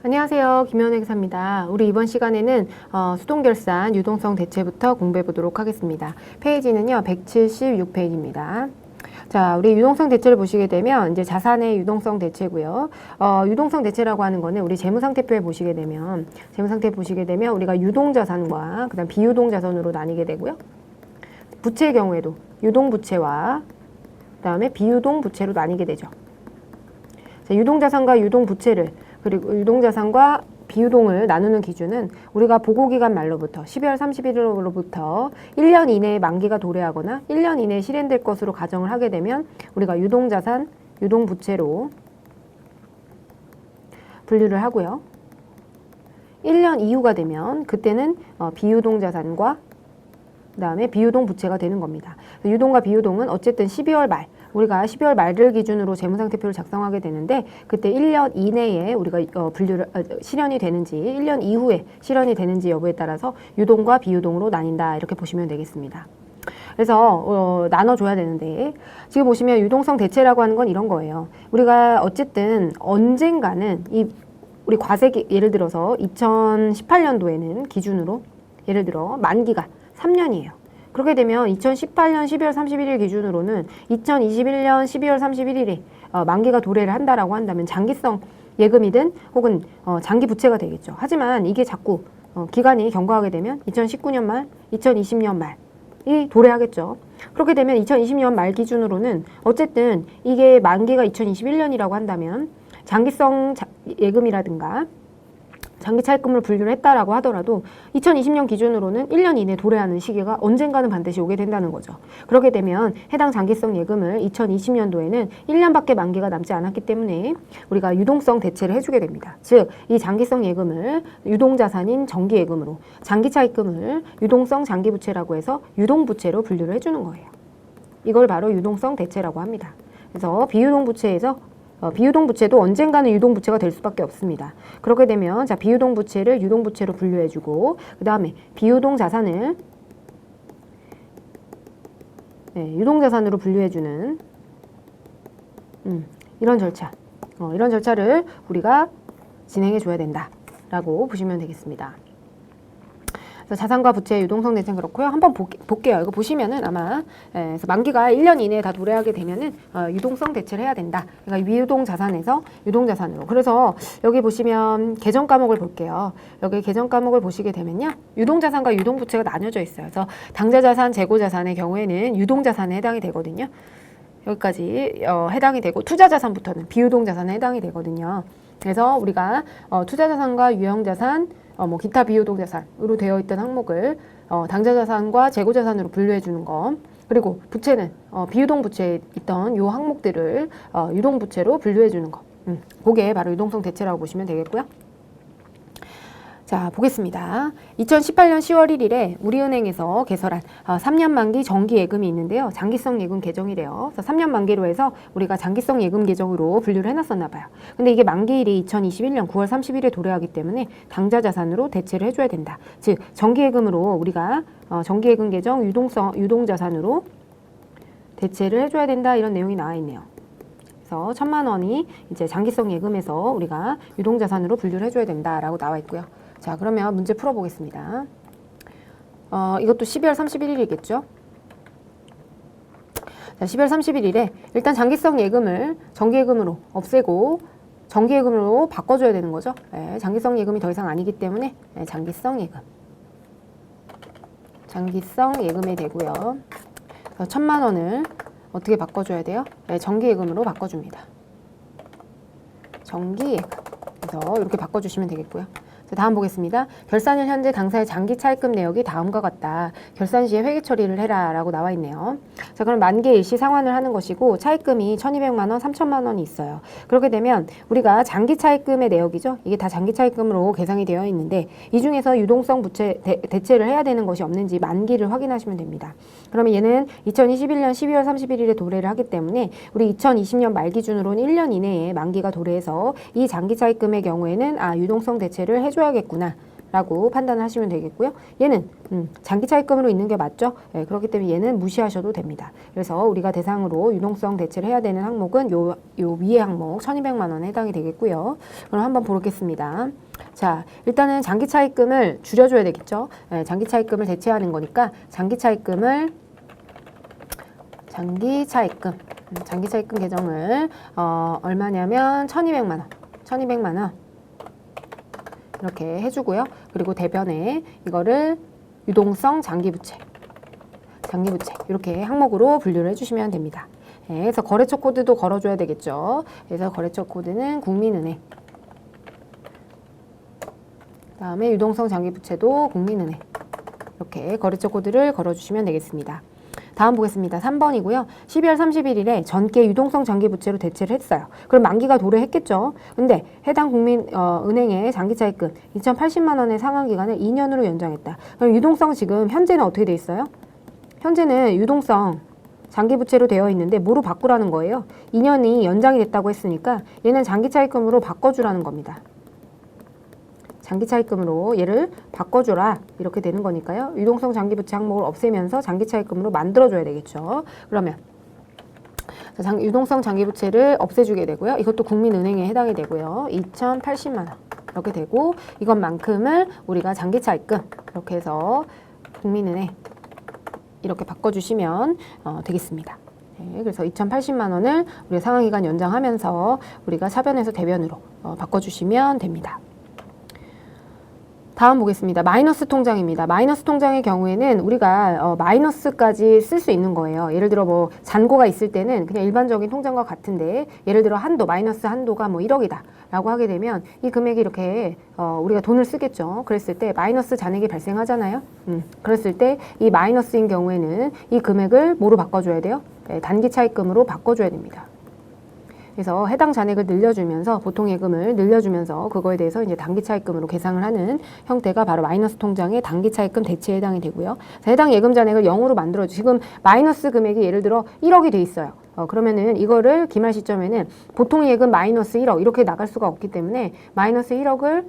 안녕하세요. 김현애 기사입니다. 우리 이번 시간에는 수동결산 유동성 대체부터 공부해 보도록 하겠습니다. 페이지는요, 176페이지입니다. 자, 우리 유동성 대체를 보시게 되면 이제 자산의 유동성 대체고요. 유동성 대체라고 하는 거는 우리 재무상태표에 보시게 되면 우리가 유동자산과 그다음 비유동자산으로 나뉘게 되고요. 부채의 경우에도 유동부채와 그다음에 비유동부채로 나뉘게 되죠. 자, 유동자산과 유동부채를 그리고 유동자산과 비유동을 나누는 기준은 우리가 보고기간 말로부터 12월 31일로부터 1년 이내에 만기가 도래하거나 1년 이내에 실현될 것으로 가정을 하게 되면 우리가 유동자산, 유동부채로 분류를 하고요. 1년 이후가 되면 그때는 비유동자산과 그 다음에 비유동부채가 되는 겁니다. 유동과 비유동은 어쨌든 12월 말 우리가 12월 말을 기준으로 재무상태표를 작성하게 되는데 그때 1년 이내에 우리가 실현이 되는지 1년 이후에 실현이 되는지 여부에 따라서 유동과 비유동으로 나뉜다 이렇게 보시면 되겠습니다. 그래서 나눠줘야 되는데 지금 보시면 유동성 대체라고 하는 건 이런 거예요. 우리가 어쨌든 언젠가는 우리 과세기 예를 들어서 2018년도에는 기준으로 예를 들어 만기가 3년이에요. 그렇게 되면 2018년 12월 31일 기준으로는 2021년 12월 31일에 만기가 도래를 한다라고 한다면 장기성 예금이든 혹은 장기 부채가 되겠죠. 하지만 이게 자꾸 기간이 경과하게 되면 2019년 말, 2020년 말이 도래하겠죠. 그렇게 되면 2020년 말 기준으로는 어쨌든 이게 만기가 2021년이라고 한다면 장기성 예금이라든가 장기 차입금을 분류를 했다라고 하더라도 2020년 기준으로는 1년 이내 도래하는 시기가 언젠가는 반드시 오게 된다는 거죠. 그렇게 되면 해당 장기성 예금을 2020년도에는 1년밖에 만기가 남지 않았기 때문에 우리가 유동성 대체를 해주게 됩니다. 즉, 이 장기성 예금을 유동자산인 정기예금으로 장기 차입금을 유동성 장기부채라고 해서 유동부채로 분류를 해주는 거예요. 이걸 바로 유동성 대체라고 합니다. 그래서 비유동부채에서 비유동부채도 언젠가는 유동부채가 될 수밖에 없습니다. 그렇게 되면 자 비유동부채를 유동부채로 분류해주고 그 다음에 비유동자산을 유동자산으로 분류해주는 이런 절차를 우리가 진행해줘야 된다라고 보시면 되겠습니다. 그래서 자산과 부채의 유동성 대체는 그렇고요. 한번 볼게요. 이거 보시면은 아마 그래서 만기가 1년 이내에 다 도래하게 되면은 유동성 대체를 해야 된다. 그러니까 미유동 자산에서 유동 자산으로. 그래서 여기 보시면 계정 과목을 볼게요. 여기 계정 과목을 보시게 되면요. 유동 자산과 유동 부채가 나뉘어져 있어요. 그래서 당좌 자산, 재고 자산의 경우에는 유동 자산에 해당이 되거든요. 여기까지 해당이 되고 투자 자산부터는 비유동 자산에 해당이 되거든요. 그래서 우리가 투자 자산과 유형 자산 기타 비유동 자산으로 되어 있던 항목을 당좌 자산과 재고 자산으로 분류해 주는 거. 그리고 부채는 비유동 부채에 있던 요 항목들을 유동 부채로 분류해 주는 거. 그게 바로 유동성 대체라고 보시면 되겠고요. 자, 보겠습니다. 2018년 10월 1일에 우리은행에서 개설한 3년 만기 정기 예금이 있는데요. 장기성 예금 계정이래요. 그래서 3년 만기로 해서 우리가 장기성 예금 계정으로 분류를 해놨었나 봐요. 근데 이게 만기일이 2021년 9월 30일에 도래하기 때문에 당좌 자산으로 대체를 해줘야 된다. 즉 정기 예금으로 우리가 정기 예금 계정 유동 자산으로 대체를 해줘야 된다 이런 내용이 나와 있네요. 그래서 1,000만 원이 이제 장기성 예금에서 우리가 유동 자산으로 분류를 해줘야 된다라고 나와 있고요. 자, 그러면 문제 풀어보겠습니다. 이것도 12월 31일이겠죠? 자, 12월 31일에 일단 장기성 예금을 정기예금으로 없애고 정기예금으로 바꿔줘야 되는 거죠. 네, 장기성 예금이 더 이상 아니기 때문에 장기성 예금이 되고요. 1,000만 원을 어떻게 바꿔줘야 돼요? 네, 정기예금으로 바꿔줍니다. 정기예금. 그래서 이렇게 바꿔주시면 되겠고요. 자, 다음 보겠습니다. 결산일 현재 당사의 장기 차입금 내역이 다음과 같다. 결산 시에 회계 처리를 해라 라고 나와 있네요. 자, 그럼 만기 일시 상환을 하는 것이고 차입금이 1,200만 원, 3,000만 원이 있어요. 그렇게 되면 우리가 장기 차입금의 내역이죠. 이게 다 장기 차입금으로 계상이 되어 있는데 이 중에서 유동성 부채 대체를 해야 되는 것이 없는지 만기를 확인하시면 됩니다. 그러면 얘는 2021년 12월 31일에 도래를 하기 때문에 우리 2020년 말 기준으로는 1년 이내에 만기가 도래해서 이 장기 차입금의 경우에는 유동성 대체를 해줘야겠구나 라고 판단을 하시면 되겠고요. 얘는 장기 차입금으로 있는 게 맞죠? 네, 그렇기 때문에 얘는 무시하셔도 됩니다. 그래서 우리가 대상으로 유동성 대체를 해야 되는 항목은 요 위의 항목 1200만 원에 해당이 되겠고요. 그럼 한번 보겠습니다. 자, 일단은 장기 차입금을 줄여줘야 되겠죠? 네, 장기 차입금을 대체하는 거니까 장기 차입금 계정을 얼마냐면 1200만 원 이렇게 해주고요. 그리고 대변에 이거를 유동성 장기부채 이렇게 항목으로 분류를 해주시면 됩니다. 네, 그래서 거래처 코드도 걸어줘야 되겠죠. 그래서 거래처 코드는 국민은행, 그다음에 유동성 장기부채도 국민은행, 이렇게 거래처 코드를 걸어주시면 되겠습니다. 다음 보겠습니다. 3번이고요. 12월 31일에 전계 유동성 장기부채로 대체를 했어요. 그럼 만기가 도래했겠죠. 근데 해당 은행의 장기차입금 2080만 원의 상환기간을 2년으로 연장했다. 그럼 유동성 지금 현재는 어떻게 돼 있어요? 현재는 유동성 장기부채로 되어 있는데 뭐로 바꾸라는 거예요? 2년이 연장이 됐다고 했으니까 얘는 장기차입금으로 바꿔주라는 겁니다. 장기차입금으로 얘를 바꿔줘라 이렇게 되는 거니까요. 유동성 장기부채 항목을 없애면서 장기차입금으로 만들어줘야 되겠죠. 그러면 유동성 장기부채를 없애주게 되고요. 이것도 국민은행에 해당이 되고요. 2080만 원 이렇게 되고 이것만큼을 우리가 장기차입금 이렇게 해서 국민은행 이렇게 바꿔주시면 되겠습니다. 네, 그래서 2080만 원을 우리가 상환기간 연장하면서 우리가 차변에서 대변으로 바꿔주시면 됩니다. 다음 보겠습니다. 마이너스 통장입니다. 마이너스 통장의 경우에는 우리가 마이너스까지 쓸 수 있는 거예요. 예를 들어 뭐 잔고가 있을 때는 그냥 일반적인 통장과 같은데 예를 들어 마이너스 한도가 뭐 1억이다 라고 하게 되면 이 금액이 이렇게 우리가 돈을 쓰겠죠. 그랬을 때 마이너스 잔액이 발생하잖아요. 그랬을 때 이 마이너스인 경우에는 이 금액을 뭐로 바꿔줘야 돼요? 네, 단기 차입금으로 바꿔줘야 됩니다. 그래서 해당 잔액을 늘려주면서 보통 예금을 늘려주면서 그거에 대해서 이제 단기 차입금으로 계상을 하는 형태가 바로 마이너스 통장의 단기 차입금 대체에 해당이 되고요. 해당 예금 잔액을 0으로 만들어 지금 마이너스 금액이 예를 들어 1억이 돼 있어요. 그러면은 이거를 기말 시점에는 보통 예금 마이너스 1억 이렇게 나갈 수가 없기 때문에 마이너스 1억을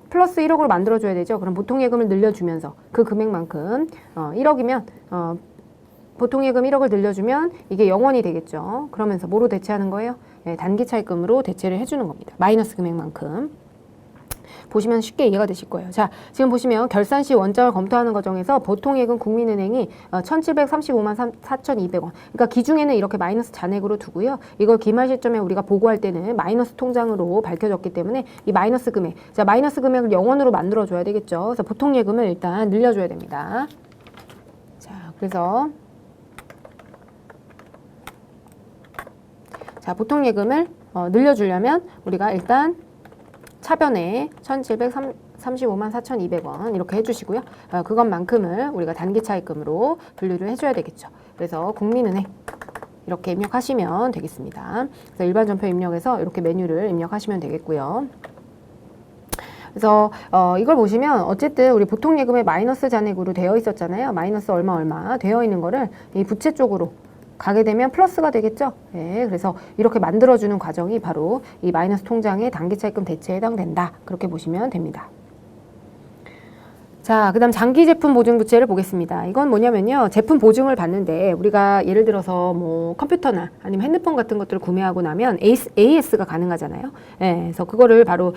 플러스 1억으로 만들어줘야 되죠. 그럼 보통 예금을 늘려주면서 그 금액만큼 1억이면 보통 예금 1억을 늘려주면 이게 0원이 되겠죠. 그러면서 뭐로 대체하는 거예요? 네, 단기 차입금으로 대체를 해주는 겁니다. 마이너스 금액만큼. 보시면 쉽게 이해가 되실 거예요. 자, 지금 보시면 결산 시 원장을 검토하는 과정에서 보통 예금 국민은행이 1,735만 4,200원. 그러니까 기중에는 이렇게 마이너스 잔액으로 두고요. 이걸 기말 시점에 우리가 보고할 때는 마이너스 통장으로 밝혀졌기 때문에 이 마이너스 금액. 자, 마이너스 금액을 0원으로 만들어줘야 되겠죠. 그래서 보통 예금을 일단 늘려줘야 됩니다. 자, 그래서 자, 보통 예금을 늘려주려면 우리가 일단 차변에 1,735만 4,200원 이렇게 해주시고요. 그것만큼을 우리가 단기 차입금으로 분류를 해줘야 되겠죠. 그래서 국민은행 이렇게 입력하시면 되겠습니다. 그래서 일반 전표 입력해서 이렇게 메뉴를 입력하시면 되겠고요. 그래서 이걸 보시면 어쨌든 우리 보통 예금에 마이너스 잔액으로 되어 있었잖아요. 마이너스 얼마 되어 있는 거를 이 부채 쪽으로 가게 되면 플러스가 되겠죠. 네, 그래서 이렇게 만들어주는 과정이 바로 이 마이너스 통장의 단기 차입금 대체에 해당된다. 그렇게 보시면 됩니다. 자, 그 다음 장기 제품 보증 부채를 보겠습니다. 이건 뭐냐면요. 제품 보증을 받는데 우리가 예를 들어서 뭐 컴퓨터나 아니면 핸드폰 같은 것들을 구매하고 나면 AS가 가능하잖아요. 네, 그래서 그거를 바로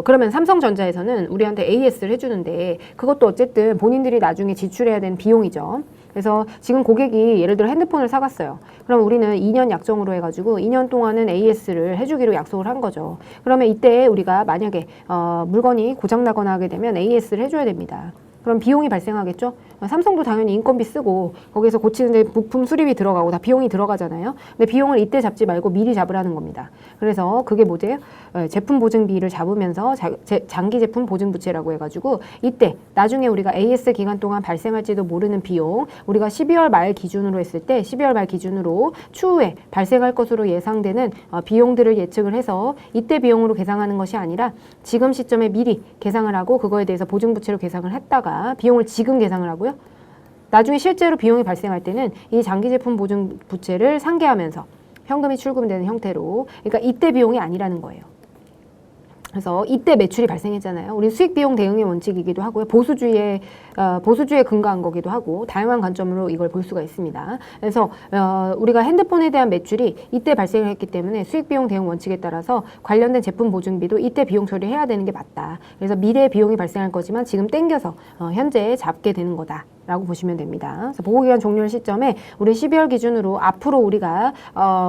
그러면 삼성전자에서는 우리한테 AS를 해주는데 그것도 어쨌든 본인들이 나중에 지출해야 되는 비용이죠. 그래서 지금 고객이 예를 들어 핸드폰을 사갔어요. 그럼 우리는 2년 약정으로 해가지고 2년 동안은 AS를 해주기로 약속을 한 거죠. 그러면 이때 우리가 만약에 물건이 고장나거나 하게 되면 AS를 해줘야 됩니다. 그럼 비용이 발생하겠죠? 삼성도 당연히 인건비 쓰고 거기서 고치는데 부품 수리비 들어가고 다 비용이 들어가잖아요. 근데 비용을 이때 잡지 말고 미리 잡으라는 겁니다. 그래서 그게 뭐죠? 제품 보증비를 잡으면서 장기 제품 보증 부채라고 해가지고 이때 나중에 우리가 AS 기간 동안 발생할지도 모르는 비용 우리가 12월 말 기준으로 했을 때 12월 말 기준으로 추후에 발생할 것으로 예상되는 비용들을 예측을 해서 이때 비용으로 계상하는 것이 아니라 지금 시점에 미리 계상을 하고 그거에 대해서 보증 부채로 계상을 했다가 비용을 지금 계상을 하고요. 나중에 실제로 비용이 발생할 때는 이 장기 제품 보증 부채를 상계하면서 현금이 출금되는 형태로 그러니까 이때 비용이 아니라는 거예요. 그래서 이때 매출이 발생했잖아요. 우리 수익 비용 대응의 원칙이기도 하고요. 보수주의에 근거한 거기도 하고 다양한 관점으로 이걸 볼 수가 있습니다. 그래서 우리가 핸드폰에 대한 매출이 이때 발생을 했기 때문에 수익 비용 대응 원칙에 따라서 관련된 제품 보증비도 이때 비용 처리해야 되는 게 맞다. 그래서 미래에 비용이 발생할 거지만 지금 땡겨서 현재 잡게 되는 거다. 라고 보시면 됩니다. 그래서 보고기간 종료일 시점에 우리 12월 기준으로 앞으로 우리가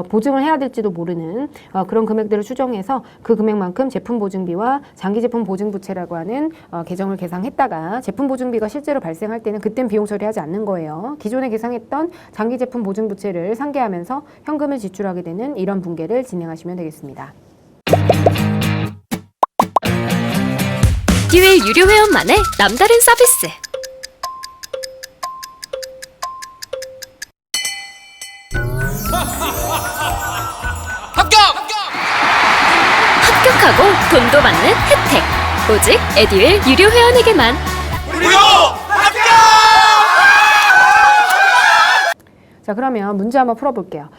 보증을 해야 될지도 모르는 그런 금액들을 추정해서 그 금액만큼 제품 보증비와 장기 제품 보증부채라고 하는 계정을 계상했다가 제품 보증비가 실제로 발생할 때는 그땐 비용 처리하지 않는 거예요. 기존에 계상했던 장기 제품 보증부채를 상계하면서 현금을 지출하게 되는 이런 분계를 진행하시면 되겠습니다. 듀얼 유료 회원만의 남다른 서비스. 합격하고 돈도 받는 혜택. 오직 에듀윌 유료 회원에게만. 무료 합격! 자, 그러면 문제 한번 풀어볼게요.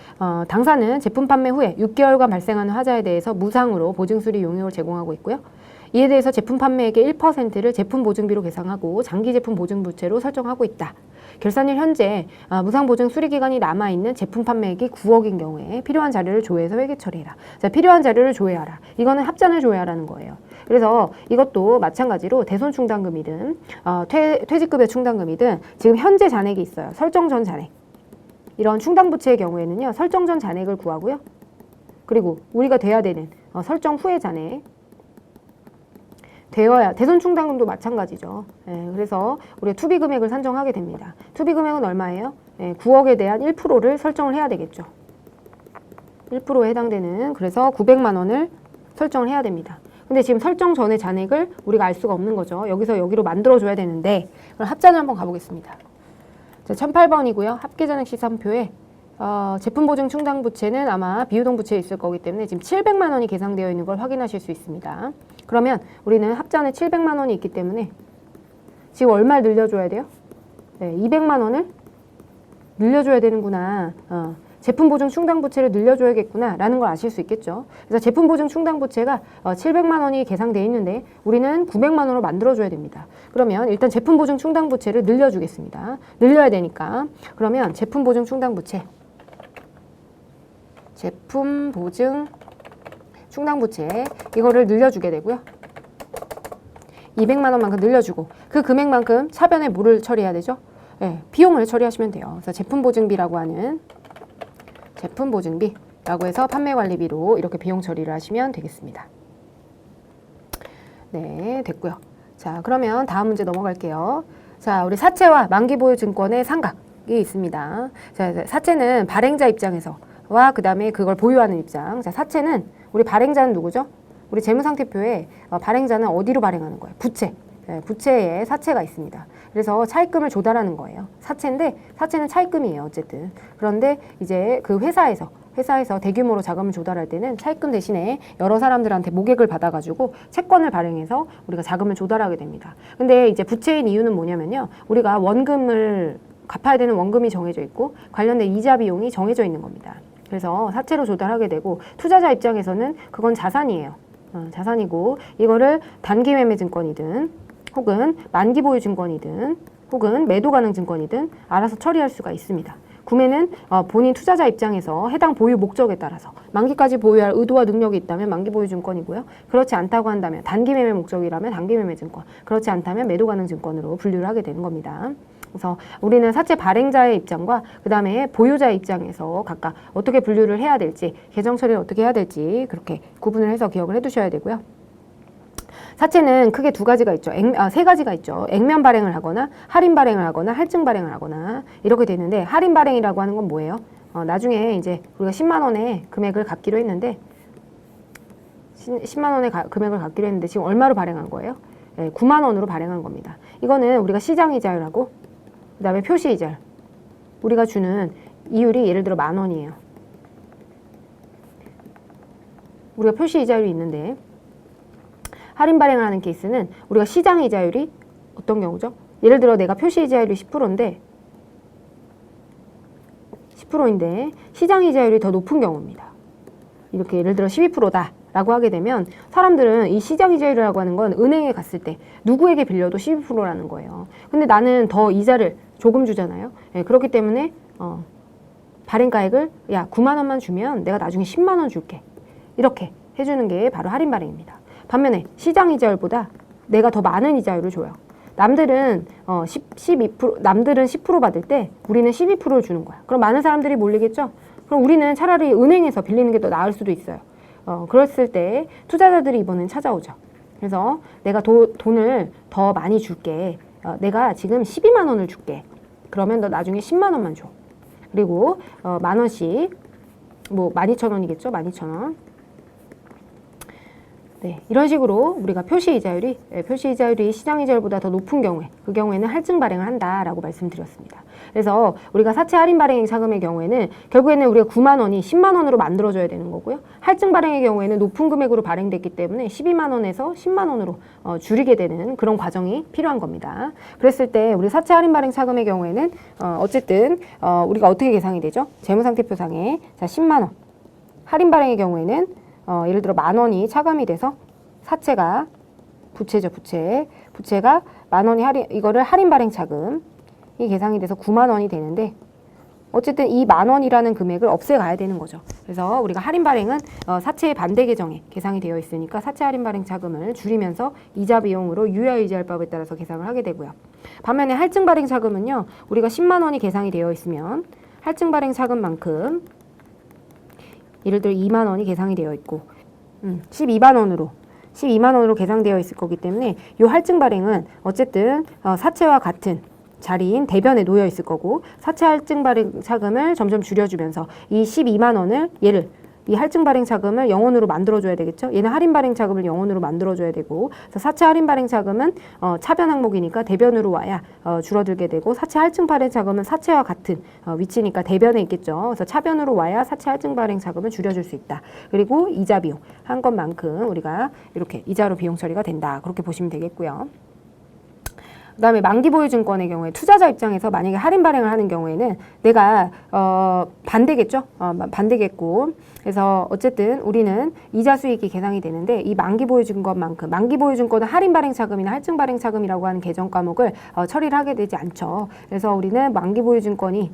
당사는 제품 판매 후에 6개월간 발생하는 화자에 대해서 무상으로 보증수리 용역을 제공하고 있고요. 이에 대해서 제품 판매액의 1%를 제품 보증비로 계상하고 장기 제품 보증부채로 설정하고 있다. 결산일 현재 무상 보증 수리 기간이 남아있는 제품 판매액이 9억인 경우에 필요한 자료를 조회해서 회계 처리해라. 자, 필요한 자료를 조회하라. 이거는 합잔을 조회하라는 거예요. 그래서 이것도 마찬가지로 대손 충당금이든 퇴직급여 충당금이든 지금 현재 잔액이 있어요. 설정 전 잔액. 이런 충당부채의 경우에는요. 설정 전 잔액을 구하고요. 그리고 우리가 돼야 되는 설정 후의 잔액. 되어야 대손 충당금도 마찬가지죠. 그래서 우리가 투비 금액을 산정하게 됩니다. 투비 금액은 얼마예요? 9억에 대한 1%를 설정을 해야 되겠죠. 1%에 해당되는 그래서 900만 원을 설정을 해야 됩니다. 근데 지금 설정 전의 잔액을 우리가 알 수가 없는 거죠. 여기서 여기로 만들어줘야 되는데 그럼 합잔을 한번 가보겠습니다. 자, 1008번이고요. 합계잔액 시산표에 제품 보증 충당 부채는 아마 비유동 부채에 있을 거기 때문에 지금 700만 원이 계상되어 있는 걸 확인하실 수 있습니다. 그러면 우리는 합잔에 700만 원이 있기 때문에 지금 얼마를 늘려줘야 돼요? 네, 200만 원을 늘려줘야 되는구나. 제품 보증 충당 부채를 늘려줘야겠구나 라는 걸 아실 수 있겠죠. 그래서 제품 보증 충당 부채가 700만 원이 계상되어 있는데 우리는 900만 원으로 만들어줘야 됩니다. 그러면 일단 제품 보증 충당 부채를 늘려주겠습니다. 늘려야 되니까 그러면 제품 보증 충당 부채 제품 보증 충당부채 이거를 늘려주게 되고요. 200만 원만큼 늘려주고 그 금액만큼 차변에 뭐를 처리해야 되죠? 네, 비용을 처리하시면 돼요. 그래서 제품보증비라고 하는 제품보증비라고 해서 판매관리비로 이렇게 비용 처리를 하시면 되겠습니다. 네, 됐고요. 자, 그러면 다음 문제 넘어갈게요. 자, 우리 사채와 만기보유증권의 상각이 있습니다. 자, 사채는 발행자 입장에서 그 다음에 그걸 보유하는 입장. 자, 사채는 우리 발행자는 누구죠? 우리 재무상태표에 발행자는 어디로 발행하는 거예요? 부채. 네, 부채에 사채가 있습니다. 그래서 차입금을 조달하는 거예요. 사채인데 사채는 차입금이에요. 어쨌든. 그런데 이제 그 회사에서 대규모로 자금을 조달할 때는 차입금 대신에 여러 사람들한테 모객을 받아가지고 채권을 발행해서 우리가 자금을 조달하게 됩니다. 근데 이제 부채인 이유는 뭐냐면요. 우리가 원금을 갚아야 되는 원금이 정해져 있고 관련된 이자 비용이 정해져 있는 겁니다. 그래서 사채로 조달하게 되고 투자자 입장에서는 그건 자산이에요. 자산이고 이거를 단기 매매 증권이든 혹은 만기 보유 증권이든 혹은 매도 가능 증권이든 알아서 처리할 수가 있습니다. 구매는 본인 투자자 입장에서 해당 보유 목적에 따라서 만기까지 보유할 의도와 능력이 있다면 만기 보유 증권이고요. 그렇지 않다고 한다면 단기 매매 목적이라면 단기 매매 증권, 그렇지 않다면 매도 가능 증권으로 분류를 하게 되는 겁니다. 그래서 우리는 사채 발행자의 입장과 그 다음에 보유자의 입장에서 각각 어떻게 분류를 해야 될지 계정 처리를 어떻게 해야 될지 그렇게 구분을 해서 기억을 해두셔야 되고요. 사채는 크게 세 가지가 있죠. 액면 발행을 하거나 할인 발행을 하거나 할증 발행을 하거나 이렇게 되는데 할인 발행이라고 하는 건 뭐예요? 나중에 이제 우리가 10만 원의 금액을 갚기로 했는데 10만 원의 금액을 갚기로 했는데 지금 얼마로 발행한 거예요? 9만 원으로 발행한 겁니다. 이거는 우리가 시장이자율하고 그 다음에 표시이자율 우리가 주는 이율이 예를 들어 10,000원이에요. 우리가 표시이자율이 있는데 할인 발행을 하는 케이스는 우리가 시장이자율이 어떤 경우죠? 예를 들어 내가 표시이자율이 10%인데 시장이자율이 더 높은 경우입니다. 이렇게 예를 들어 12%다 라고 하게 되면 사람들은 이 시장이자율이라고 하는 건 은행에 갔을 때 누구에게 빌려도 12%라는 거예요. 근데 나는 더 이자를 조금 주잖아요. 예, 그렇기 때문에 발행가액을 야 9만 원만 주면 내가 나중에 10만 원 줄게. 이렇게 해주는 게 바로 할인 발행입니다. 반면에 시장 이자율보다 내가 더 많은 이자율을 줘요. 남들은 12%, 남들은 10% 받을 때 우리는 12%를 주는 거야. 그럼 많은 사람들이 몰리겠죠? 그럼 우리는 차라리 은행에서 빌리는 게 더 나을 수도 있어요. 그랬을 때 투자자들이 이번엔 찾아오죠. 그래서 내가 돈을 더 많이 줄게. 내가 지금 12만 원을 줄게. 그러면 너 나중에 10만 원만 줘. 그리고 만 원씩 뭐 12,000원이겠죠? 12,000원. 네, 이런 식으로 우리가 표시이자율이 시장이자율보다 더 높은 경우에 그 경우에는 할증 발행을 한다라고 말씀드렸습니다. 그래서 우리가 사채 할인 발행 자금의 경우에는 결국에는 우리가 9만 원이 10만 원으로 만들어줘야 되는 거고요. 할증 발행의 경우에는 높은 금액으로 발행됐기 때문에 12만 원에서 10만 원으로 줄이게 되는 그런 과정이 필요한 겁니다. 그랬을 때 우리 사채 할인 발행 자금의 경우에는 어쨌든 우리가 어떻게 계산이 되죠? 재무상태표상에 자 10만 원 할인 발행의 경우에는 예를 들어 만 원이 차감이 돼서 사채가 부채죠, 부채가 만 원이 이거를 할인 발행 자금이 계상이 돼서 9만 원이 되는데 어쨌든 이 만 원이라는 금액을 없애가야 되는 거죠. 그래서 우리가 할인 발행은 사채의 반대 계정에 계상이 되어 있으니까 사채 할인 발행 자금을 줄이면서 이자 비용으로 유효이자율법에 따라서 계상을 하게 되고요. 반면에 할증 발행 자금은요, 우리가 10만 원이 계상이 되어 있으면 할증 발행 자금만큼 예를 들어 2만 원이 계상이 되어 있고 12만 원으로 계상되어 있을 거기 때문에 이 할증 발행은 어쨌든 사채와 같은 자리인 대변에 놓여 있을 거고 사채 할증 발행 자금을 점점 줄여주면서 이 12만 원을 이 할증 발행 자금을 0원으로 만들어줘야 되겠죠. 얘는 할인 발행 자금을 0원으로 만들어줘야 되고 그래서 사채 할인 발행 자금은 차변 항목이니까 대변으로 와야 줄어들게 되고 사채 할증 발행 자금은 사채와 같은 위치니까 대변에 있겠죠. 그래서 차변으로 와야 사채 할증 발행 자금을 줄여줄 수 있다. 그리고 이자 비용 한 것만큼 우리가 이렇게 이자로 비용 처리가 된다. 그렇게 보시면 되겠고요. 그 다음에 만기보유증권의 경우에 투자자 입장에서 만약에 할인 발행을 하는 경우에는 내가 반대겠죠? 반대겠고 그래서 어쨌든 우리는 이자 수익이 계상이 되는데 이 만기보유증권만큼 만기보유증권은 할인 발행 자금이나 할증 발행 자금이라고 하는 계정 과목을 처리를 하게 되지 않죠. 그래서 우리는 만기보유증권을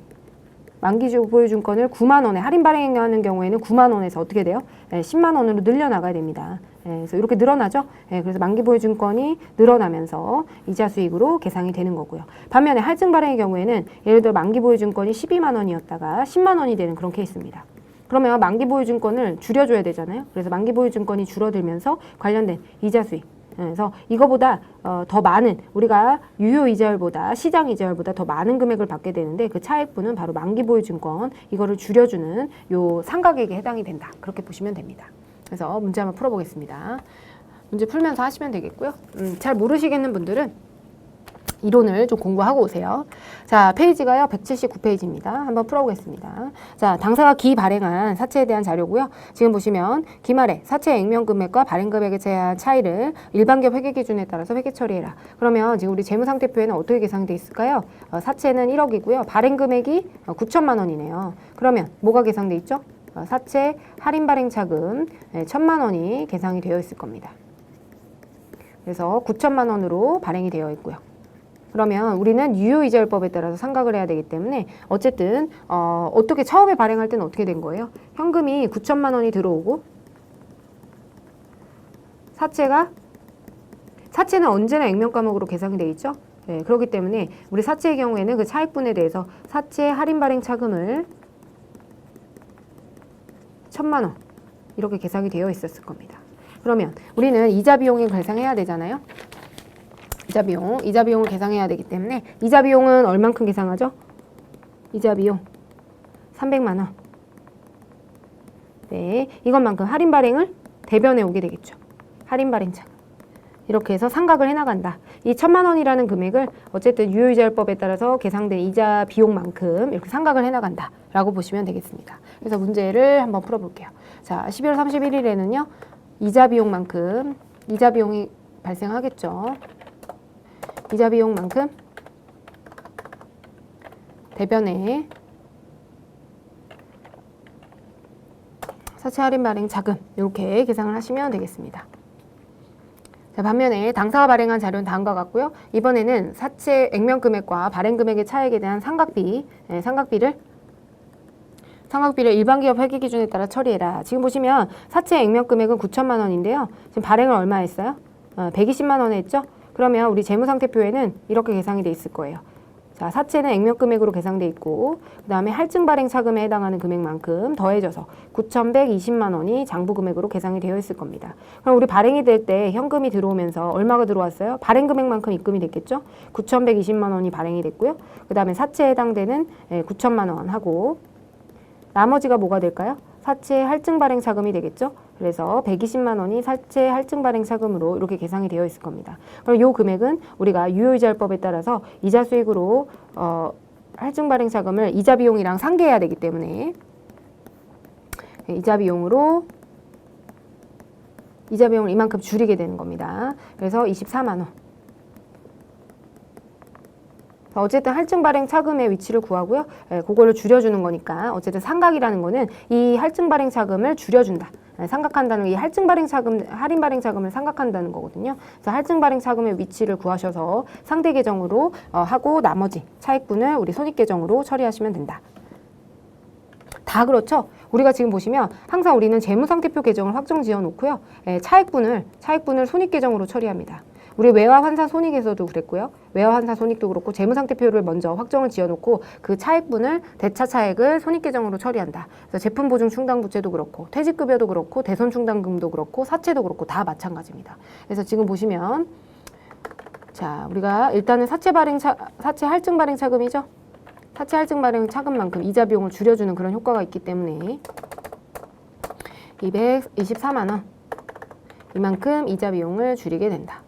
9만 원에 할인 발행하는 경우에는 9만 원에서 어떻게 돼요? 10만 원으로 늘려나가야 됩니다. 그래서 이렇게 늘어나죠. 그래서 만기보유증권이 늘어나면서 이자 수익으로 계상이 되는 거고요. 반면에 할증 발행의 경우에는 예를 들어 만기보유증권이 12만 원이었다가 10만 원이 되는 그런 케이스입니다. 그러면 만기보유증권을 줄여줘야 되잖아요. 그래서 만기보유증권이 줄어들면서 관련된 이자 수익 그래서 이거보다 더 많은 우리가 유효이자율보다 시장이자율보다 더 많은 금액을 받게 되는데 그 차액분은 바로 만기보유증권 이거를 줄여주는 요 상각액에 해당이 된다. 그렇게 보시면 됩니다. 그래서 문제 한번 풀어보겠습니다. 문제 풀면서 하시면 되겠고요. 잘 모르시겠는 분들은 이론을 좀 공부하고 오세요. 자, 페이지가요. 179페이지입니다. 한번 풀어보겠습니다. 자, 당사가 기발행한 사채에 대한 자료고요. 지금 보시면 기말에 사채 액면 금액과 발행 금액에 대한 차이를 일반기업 회계 기준에 따라서 회계 처리해라. 그러면 지금 우리 재무상태표에는 어떻게 계산돼 있을까요? 사채는 1억이고요. 발행 금액이 9천만 원이네요. 그러면 뭐가 계산돼 있죠? 사채 할인 발행 차금 1,000만 원이 계상이 되어 있을 겁니다. 그래서 9천만 원으로 발행이 되어 있고요. 그러면 우리는 유효이자율법에 따라서 상각을 해야 되기 때문에 어쨌든 어떻게 처음에 발행할 때는 어떻게 된 거예요? 현금이 9천만 원이 들어오고 사채는 언제나 액면 과목으로 계상이 돼 있죠? 네, 그렇기 때문에 우리 사채의 경우에는 그 차익분에 대해서 사채 할인 발행 차금을 1,000만 원 이렇게 계상이 되어 있었을 겁니다. 그러면 우리는 이자 비용을 계상해야 되잖아요. 이자 비용을 계상해야 되기 때문에 이자 비용은 얼만큼 계상하죠? 이자 비용 300만 원. 네, 이것만큼 할인 발행을 대변에 오게 되겠죠. 할인 발행 차금. 이렇게 해서 상각을 해나간다. 이 1,000만 원이라는 금액을 어쨌든 유효이자율법에 따라서 계상된 이자 비용만큼 이렇게 상각을 해나간다 라고 보시면 되겠습니다. 그래서 문제를 한번 풀어볼게요. 자, 12월 31일에는요. 이자 비용이 발생하겠죠. 이자 비용만큼 대변에 사채 할인 발행 자금 이렇게 계산을 하시면 되겠습니다. 자, 반면에 당사가 발행한 자료는 다음과 같고요. 이번에는 사채 액면 금액과 발행 금액의 차액에 대한 삼각비, 삼각비를 일반 기업 회계 기준에 따라 처리해라. 지금 보시면 사채 액면 금액은 9천만 원인데요. 지금 발행을 얼마 했어요? 120만 원에 했죠? 그러면 우리 재무상태표에는 이렇게 계산이 돼 있을 거예요. 자, 사채는 액면 금액으로 계산돼 있고 그 다음에 할증 발행 차금에 해당하는 금액만큼 더해져서 9,120만 원이 장부 금액으로 계산이 되어 있을 겁니다. 그럼 우리 발행이 될 때 현금이 들어오면서 얼마가 들어왔어요? 발행 금액만큼 입금이 됐겠죠? 9,120만 원이 발행이 됐고요. 그 다음에 사채에 해당되는 9천만 원 하고 나머지가 뭐가 될까요? 사채 할증 발행 차금이 되겠죠? 그래서 120만 원이 사채 할증 발행 차금으로 이렇게 계산이 되어 있을 겁니다. 그럼 이 금액은 우리가 유효이자율법에 따라서 이자 수익으로 할증 발행 차금을 이자 비용이랑 상계해야 되기 때문에 이자 비용을 이만큼 줄이게 되는 겁니다. 그래서 24만 원. 어쨌든 할증 발행 차금의 위치를 구하고요. 그거를 줄여주는 거니까 어쨌든 상각이라는 거는 이 할증 발행 차금을 줄여준다. 상각한다는 이 할증 발행 차금, 할인 발행 차금을 상각한다는 거거든요. 그래서 할증 발행 차금의 위치를 구하셔서 상대 계정으로 하고 나머지 차액분을 우리 손익 계정으로 처리하시면 된다. 다 그렇죠? 우리가 지금 보시면 항상 우리는 재무상태표 계정을 확정 지어 놓고요. 차액분을 손익 계정으로 처리합니다. 우리 외화 환산 손익에서도 그랬고요. 외화 환산 손익도 그렇고 재무상태표를 먼저 확정을 지어놓고 그 차액분을 대차 차액을 손익 계정으로 처리한다. 그래서 제품 보증 충당 부채도 그렇고 퇴직급여도 그렇고 대손 충당금도 그렇고 사채도 그렇고 다 마찬가지입니다. 그래서 지금 보시면 자 우리가 일단은 사채 할증 발행 차금이죠. 사채 할증 발행 차금만큼 이자 비용을 줄여주는 그런 효과가 있기 때문에 224만 원 이만큼 이자 비용을 줄이게 된다.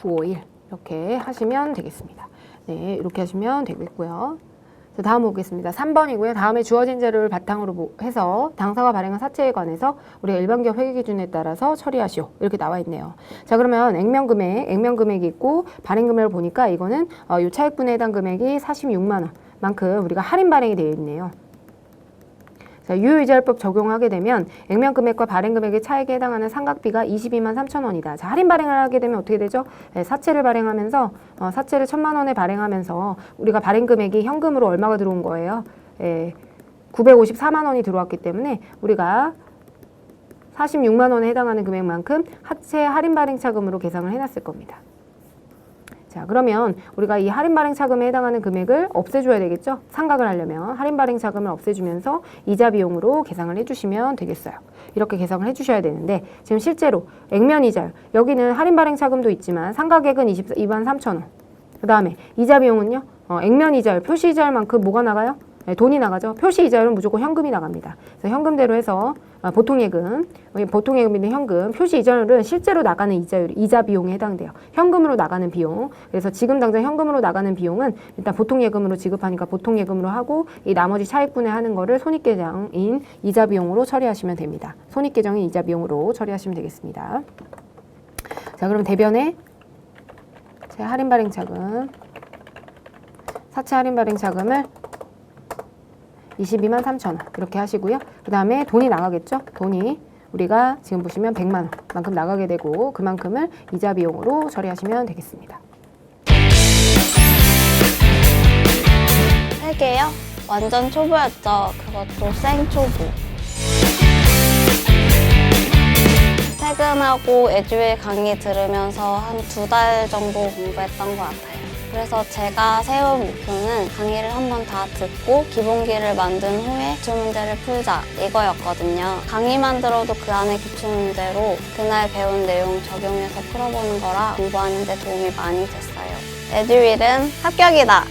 951 이렇게 하시면 되겠습니다. 네, 이렇게 하시면 되겠고요. 다음 보겠습니다. 3번이고요. 다음에 주어진 자료를 바탕으로 해서 당사가 발행한 사채에 관해서 우리가 일반기업 회계 기준에 따라서 처리하시오. 이렇게 나와 있네요. 자, 그러면 액면 금액이 있고 발행 금액을 보니까 이거는 이 차액분에 해당 금액이 46만 원만큼 우리가 할인 발행이 되어 있네요. 자, 유효이자율법 적용하게 되면 액면 금액과 발행 금액의 차액에 해당하는 상각비가 22만 3천 원이다. 자, 할인 발행을 하게 되면 어떻게 되죠? 사채를 발행하면서 사채를 1,000만 원에 발행하면서 우리가 발행 금액이 현금으로 얼마가 들어온 거예요? 954만 원이 들어왔기 때문에 우리가 46만 원에 해당하는 금액만큼 사채 할인 발행 차금으로 계산을 해놨을 겁니다. 자, 그러면 우리가 이 할인 발행 차금에 해당하는 금액을 없애줘야 되겠죠? 상각을 하려면 할인 발행 차금을 없애주면서 이자 비용으로 계산을 해주시면 되겠어요. 이렇게 계산을 해주셔야 되는데 지금 실제로 액면 이자율 여기는 할인 발행 차금도 있지만 상각액은 22만 3천 원. 그 다음에 이자 비용은요. 액면 이자율, 표시 이자율만큼 뭐가 나가요? 네, 돈이 나가죠. 표시 이자율은 무조건 현금이 나갑니다. 그래서 현금대로 해서 보통예금인데 현금, 표시 이자율은 실제로 나가는 이자율, 이자 비용에 해당돼요. 현금으로 나가는 비용. 그래서 지금 당장 현금으로 나가는 비용은 일단 보통예금으로 지급하니까 보통예금으로 하고 이 나머지 차액분에 하는 거를 손익계정인 이자 비용으로 처리하시면 됩니다. 손익계정인 이자 비용으로 처리하시면 되겠습니다. 자, 그럼 대변에 제 할인 발행 차금, 사채 할인 발행 차금을 22만 3천 원 이렇게 하시고요. 그 다음에 돈이 나가겠죠? 돈이 우리가 지금 보시면 100만 원만큼 나가게 되고 그만큼을 이자 비용으로 처리하시면 되겠습니다. 할게요. 완전 초보였죠. 그것도 생초보. 퇴근하고 에듀윌 강의 들으면서 한 2달 정도 공부했던 것 같아요. 그래서 제가 세운 목표는 강의를 한번 다 듣고 기본기를 만든 후에 기출문제를 풀자 이거였거든요. 강의만 들어도 그 안에 기출문제로 그날 배운 내용 적용해서 풀어보는 거라 공부하는 데 도움이 많이 됐어요. 에듀윌은 합격이다!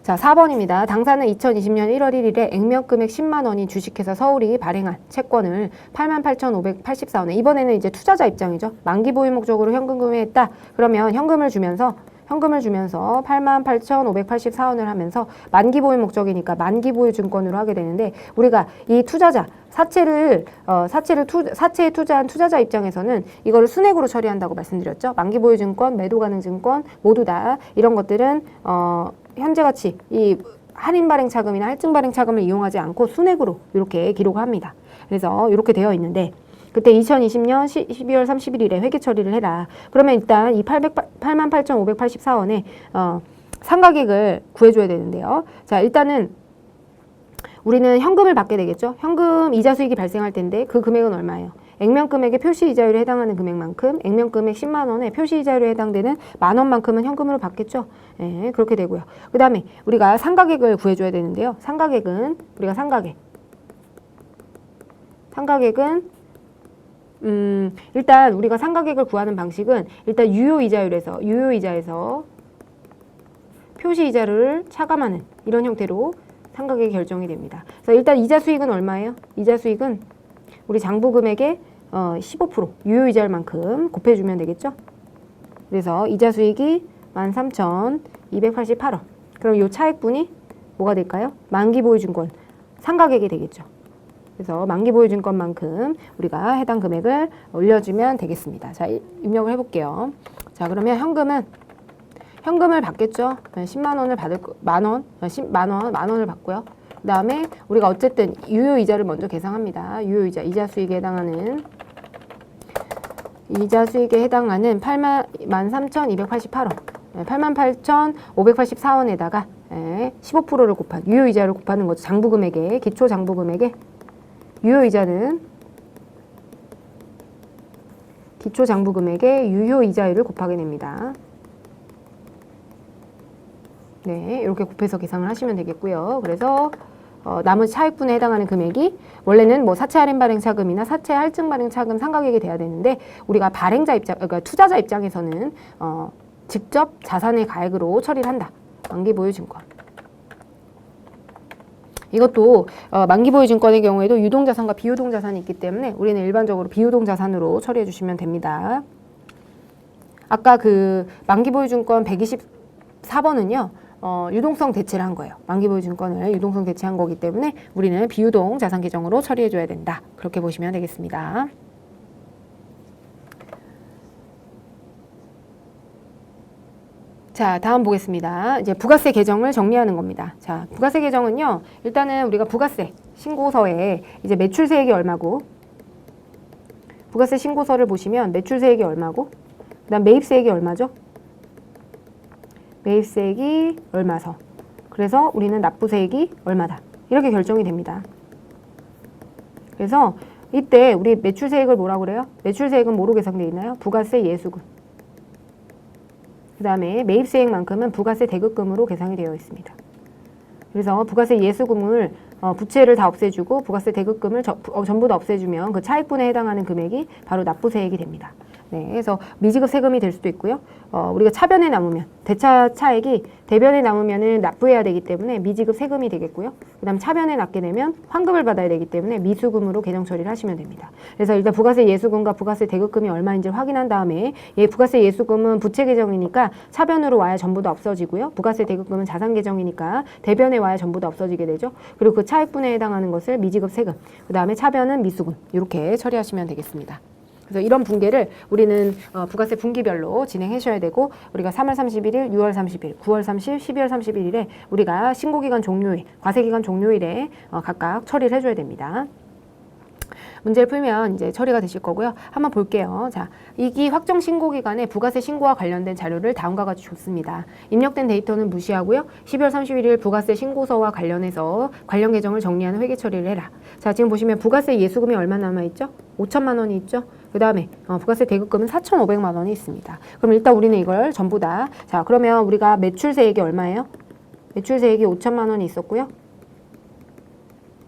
자, 4번입니다. 당사는 2020년 1월 1일에 액면 금액 10만 원인 주식회사 서울이 발행한 채권을 88,584원에 이번에는 이제 투자자 입장이죠. 만기 보유 목적으로 현금 구매했다. 그러면 현금을 주면서 88,584원을 하면서 만기 보유 목적이니까 만기 보유 증권으로 하게 되는데 우리가 이 투자자 사채에 투자한 투자자 입장에서는 이거를 순액으로 처리한다고 말씀드렸죠. 만기 보유 증권, 매도 가능 증권 모두 다 이런 것들은 현재같이 이 할인 발행 차금이나 할증 발행 차금을 이용하지 않고 순액으로 이렇게 기록을 합니다. 그래서 이렇게 되어 있는데 그때 2020년 12월 31일에 회계 처리를 해라. 그러면 일단 이 88,584원에 상가객을 구해줘야 되는데요. 자, 일단은 우리는 현금을 받게 되겠죠. 현금 이자 수익이 발생할 텐데 그 금액은 얼마예요? 액면금액의 표시이자율에 해당하는 금액만큼 액면금액 10만 원에 표시이자율에 해당되는 만 원만큼은 현금으로 받겠죠. 예, 그렇게 되고요. 그 다음에 우리가 상가객을 구해줘야 되는데요. 상가객은 우리가 상가객은 일단 우리가 상가객을 구하는 방식은 일단 유효이자에서 표시이자를 차감하는 이런 형태로 상가객이 결정이 됩니다. 그래서 일단 이자 수익은 얼마예요? 이자 수익은 우리 장부금액의 15% 유효이자율만큼 곱해주면 되겠죠? 그래서 이자 수익이 13,288원. 그럼 이 차액분이 뭐가 될까요? 만기보유증권 상가객이 되겠죠. 그래서 만기보유증권만큼 우리가 해당 금액을 올려주면 되겠습니다. 자, 입력을 해볼게요. 자, 그러면 현금을 받겠죠. 10만 원을 받을 만 원을 받고요. 그 다음에 우리가 어쨌든 유효이자를 먼저 계산합니다. 유효이자, 이자 수익에 해당하는 13,288원, 88,584원에다가 15%를 곱한 유효이자를 곱하는 거죠. 장부금액에, 기초 장부금액에 유효이자는 기초 장부금액의 유효이자율을 곱하게 됩니다. 네, 이렇게 곱해서 계산을 하시면 되겠고요. 그래서 나머지 차액분에 해당하는 금액이 원래는 뭐 사채 할인 발행 차금이나 사채 할증 발행 차금 상가객이 돼야 되는데 우리가 그러니까 투자자 입장에서는 직접 자산의 가액으로 처리를 한다. 만기보유증권. 이것도 만기보유증권의 경우에도 유동자산과 비유동자산이 있기 때문에 우리는 일반적으로 비유동자산으로 처리해 주시면 됩니다. 아까 그 만기보유증권 124번은요. 유동성 대체를 한 거예요. 만기보유증권을 유동성 대체한 거기 때문에 우리는 비유동 자산 계정으로 처리해 줘야 된다. 그렇게 보시면 되겠습니다. 자, 다음 보겠습니다. 이제 부가세 계정을 정리하는 겁니다. 자, 부가세 계정은요. 일단은 우리가 부가세 신고서에 이제 매출세액이 얼마고 부가세 신고서를 보시면 매출세액이 얼마고 그다음 매입세액이 얼마죠? 매입세액이 얼마서 그래서 우리는 납부세액이 얼마다 이렇게 결정이 됩니다. 그래서 이때 우리 매출세액을 뭐라고 그래요? 매출세액은 뭐로 계산되어 있나요? 부가세 예수금. 그 다음에 매입세액만큼은 부가세 대급금으로 계산이 되어 있습니다. 그래서 부가세 예수금을 부채를 다 없애주고 부가세 대급금을 전부 다 없애주면 그 차익분에 해당하는 금액이 바로 납부세액이 됩니다. 네, 그래서 미지급 세금이 될 수도 있고요. 우리가 차변에 남으면 대차 차액이 대변에 남으면은 납부해야 되기 때문에 미지급 세금이 되겠고요. 그다음 차변에 남게 되면 환급을 받아야 되기 때문에 미수금으로 계정 처리를 하시면 됩니다. 그래서 일단 부가세 예수금과 부가세 대급금이 얼마인지를 확인한 다음에 부가세 예수금은 부채 계정이니까 차변으로 와야 전부 다 없어지고요. 부가세 대급금은 자산 계정이니까 대변에 와야 전부 다 없어지게 되죠. 그리고 그 차익분에 해당하는 것을 미지급 세금, 그다음에 차변은 미수금 이렇게 처리하시면 되겠습니다. 그래서 이런 분계를 우리는 부가세 분기별로 진행하셔야 되고 우리가 3월 31일, 6월 30일, 9월 30일, 12월 31일에 우리가 신고기간 종료일, 과세기간 종료일에 각각 처리를 해줘야 됩니다. 문제를 풀면 이제 처리가 되실 거고요. 한번 볼게요. 자, 이기 확정 신고 기간에 부가세 신고와 관련된 자료를 다음과 같이 줬습니다. 입력된 데이터는 무시하고요. 12월 31일 부가세 신고서와 관련해서 관련 계정을 정리하는 회계 처리를 해라. 자, 지금 보시면 부가세 예수금이 얼마 남아있죠? 5천만 원이 있죠? 그 다음에 부가세 대급금은 4,500만 원이 있습니다. 그럼 일단 우리는 이걸 전부 다, 자, 그러면 우리가 매출세액이 얼마예요? 매출세액이 5천만 원이 있었고요.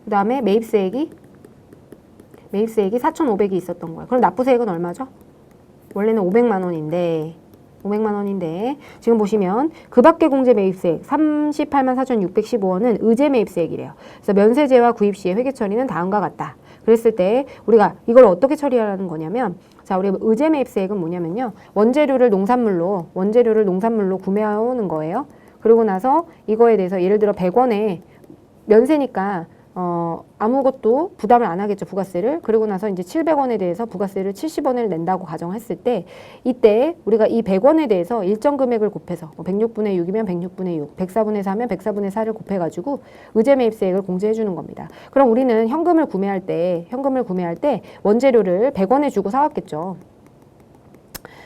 그 다음에 매입세액이 4,500이 있었던 거예요. 그럼 납부세액은 얼마죠? 원래는 500만 원인데 지금 보시면 그 밖의 공제 매입세액 38만 4,615원은 의제 매입세액이래요. 그래서 면세제와 구입 시의 회계 처리는 다음과 같다. 그랬을 때 우리가 이걸 어떻게 처리하라는 거냐면, 자, 우리 의제 매입세액은 뭐냐면요. 원재료를 농산물로 구매해오는 거예요. 그리고 나서 이거에 대해서 예를 들어 100원에 면세니까 아무것도 부담을 안 하겠죠, 부가세를. 그리고 나서 이제 700원에 대해서 부가세를 70원을 낸다고 가정했을 때, 이때 우리가 이 100원에 대해서 일정 금액을 곱해서 106분의 6이면 106분의 6, 104분의 4면 104분의 4를 곱해가지고 의제 매입세액을 공제해 주는 겁니다. 그럼 우리는 현금을 구매할 때 원재료를 100원에 주고 사왔겠죠.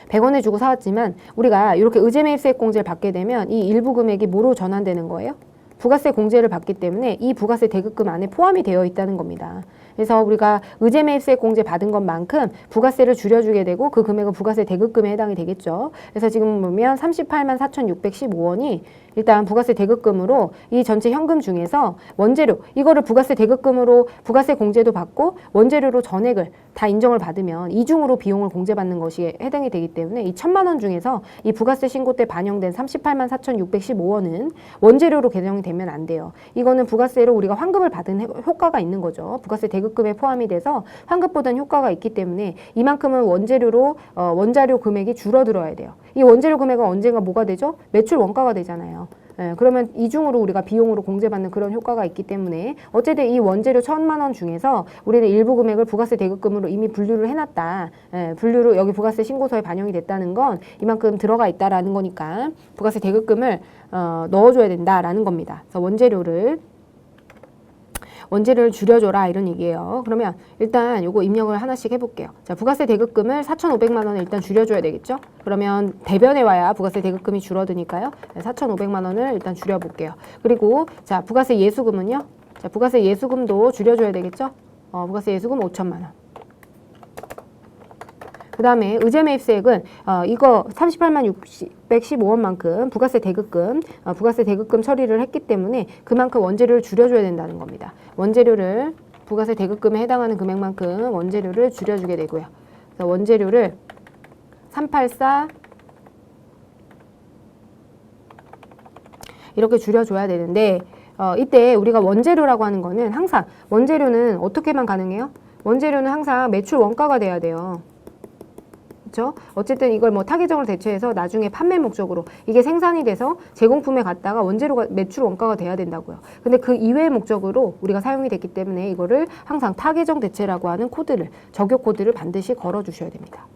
100원에 주고 사왔지만 우리가 이렇게 의제 매입세액 공제를 받게 되면 이 일부 금액이 뭐로 전환되는 거예요? 부가세 공제를 받기 때문에 이 부가세 대급금 안에 포함이 되어 있다는 겁니다. 그래서 우리가 의제 매입세액 공제 받은 것만큼 부가세를 줄여주게 되고 그 금액은 부가세 대급금에 해당이 되겠죠. 그래서 지금 보면 38만 4,615원이 일단 부가세 대급금으로 이 전체 현금 중에서 원재료 이거를 부가세 대급금으로 부가세 공제도 받고 원재료로 전액을 다 인정을 받으면 이중으로 비용을 공제받는 것이 해당이 되기 때문에 이 1,000만 원 중에서 이 부가세 신고 때 반영된 38만 4,615원은 원재료로 계정이 되면 안 돼요. 이거는 부가세로 우리가 환급을 받은 효과가 있는 거죠. 부가세 대급금에 포함이 돼서 환급보다는 효과가 있기 때문에 이만큼은 원재료로 원자료 금액이 줄어들어야 돼요. 이 원재료 금액은 언젠가 뭐가 되죠? 매출 원가가 되잖아요. 그러면 이중으로 우리가 비용으로 공제받는 그런 효과가 있기 때문에 어쨌든 이 원재료 1,000만 원 중에서 우리는 일부 금액을 부가세 대급금으로 이미 분류를 해놨다. 분류로 여기 부가세 신고서에 반영이 됐다는 건 이만큼 들어가 있다라는 거니까 부가세 대급금을 넣어줘야 된다라는 겁니다. 그래서 원재료를 줄여줘라 이런 얘기예요. 그러면 일단 요거 입력을 하나씩 해볼게요. 자, 부가세 대급금을 4,500만 원을 일단 줄여줘야 되겠죠? 그러면 대변에 와야 부가세 대급금이 줄어드니까요. 4,500만 원을 일단 줄여볼게요. 그리고 자, 부가세 예수금은요? 자, 부가세 예수금도 줄여줘야 되겠죠? 부가세 예수금 5,000만 원. 그 다음에 의제 매입세액은 이거 38만 615원만큼 부가세 대급금 처리를 했기 때문에 그만큼 원재료를 줄여줘야 된다는 겁니다. 원재료를 부가세 대급금에 해당하는 금액만큼 원재료를 줄여주게 되고요. 그래서 원재료를 384 이렇게 줄여줘야 되는데 이때 우리가 원재료라고 하는 거는 항상 원재료는 어떻게만 가능해요? 원재료는 항상 매출 원가가 돼야 돼요. 그렇죠? 어쨌든 이걸 뭐 타계정을 대체해서 나중에 판매 목적으로 이게 생산이 돼서 제공품에 갔다가 원재료가 매출 원가가 돼야 된다고요. 근데 그 이외의 목적으로 우리가 사용이 됐기 때문에 이거를 항상 타계정 대체라고 하는 코드를 적용 코드를 반드시 걸어 주셔야 됩니다.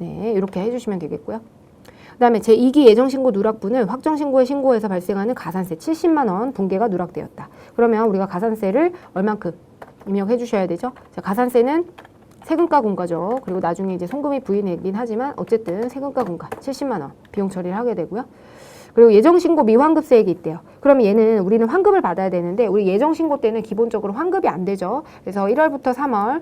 네, 이렇게 해주시면 되겠고요. 그 다음에 제2기 예정신고 누락분은 확정신고에 신고해서 발생하는 가산세 70만 원 붕괴가 누락되었다. 그러면 우리가 가산세를 얼만큼 입력해 주셔야 되죠? 자, 가산세는 세금과 공과죠. 그리고 나중에 이제 송금이 부인되긴 하지만 어쨌든 세금과 공과 70만 원 비용 처리를 하게 되고요. 그리고 예정신고 미환급세액이 있대요. 그럼 얘는 우리는 환급을 받아야 되는데 우리 예정신고 때는 기본적으로 환급이 안 되죠. 그래서 1월부터 3월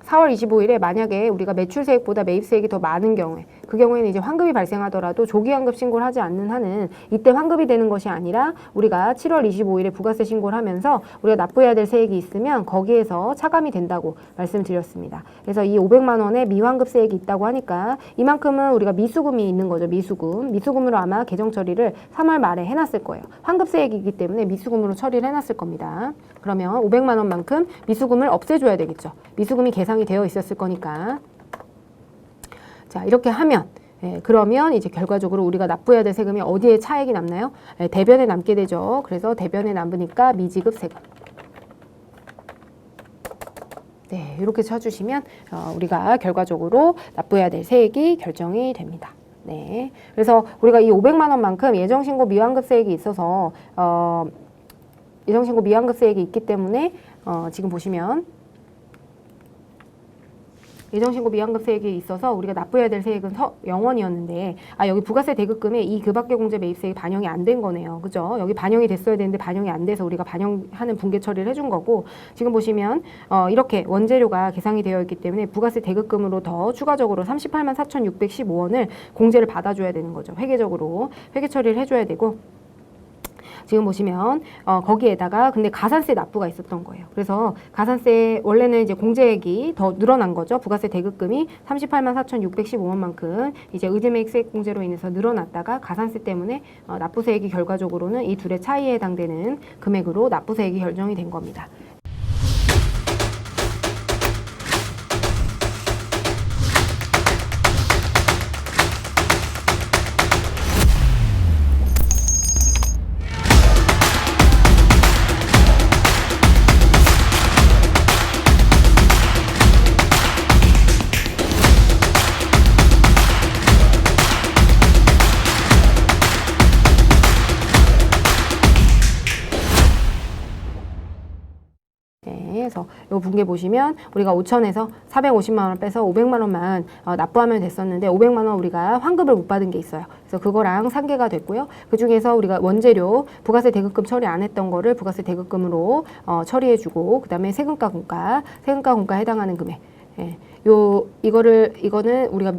4월 25일에 만약에 우리가 매출세액보다 매입세액이 더 많은 경우에 그 경우에는 이제 환급이 발생하더라도 조기환급 신고를 하지 않는 한은 이때 환급이 되는 것이 아니라 우리가 7월 25일에 부가세 신고를 하면서 우리가 납부해야 될 세액이 있으면 거기에서 차감이 된다고 말씀드렸습니다. 그래서 이 500만 원의 미환급세액이 있다고 하니까 이만큼은 우리가 미수금이 있는 거죠. 미수금으로 아마 계정 처리를 3월 말에 해놨을 거예요. 환급세액이기 때문에 미수금으로 처리를 해놨을 겁니다. 그러면 500만 원만큼 미수금을 없애줘야 되겠죠. 미수금이 계상이 되어 있었을 거니까. 자, 이렇게 하면 그러면 이제 결과적으로 우리가 납부해야 될 세금이 어디에 차액이 남나요? 대변에 남게 되죠. 그래서 대변에 남으니까 미지급 세금. 네, 이렇게 쳐주시면 우리가 결과적으로 납부해야 될 세액이 결정이 됩니다. 네, 그래서 우리가 이 500만 원만큼 예정신고 미환급세액이 있어서 예정신고 미환급세액이 있기 때문에 지금 보시면 예정신고 미환급세액이 있어서 우리가 납부해야 될 세액은 0원이었는데 여기 부가세 대급금에 이 그밖의 공제 매입세액이 반영이 안 된 거네요. 그죠? 여기 반영이 됐어야 되는데 반영이 안 돼서 우리가 반영하는 분계 처리를 해준 거고 지금 보시면 이렇게 원재료가 계상이 되어 있기 때문에 부가세 대급금으로 더 추가적으로 38만 4,615원을 공제를 받아줘야 되는 거죠. 회계적으로 회계 처리를 해줘야 되고 지금 보시면 거기에다가 근데 가산세 납부가 있었던 거예요. 그래서 가산세 원래는 이제 공제액이 더 늘어난 거죠. 부가세 대급금이 38만 4,615원만큼 이제 의제매입세액 공제로 인해서 늘어났다가 가산세 때문에 납부세액이 결과적으로는 이 둘의 차이에 해당되는 금액으로 납부세액이 결정이 된 겁니다. 그래서 요 분계 보시면 우리가 5천에서 450만 원 빼서 500만 원만 납부하면 됐었는데 500만 원 우리가 환급을 못 받은 게 있어요. 그래서 그거랑 상계가 됐고요. 그 중에서 우리가 원재료 부가세 대급금 처리 안 했던 거를 부가세 대급금으로 처리해주고 그 다음에 세금과 공과 해당하는 금액. 예. 이거는 우리가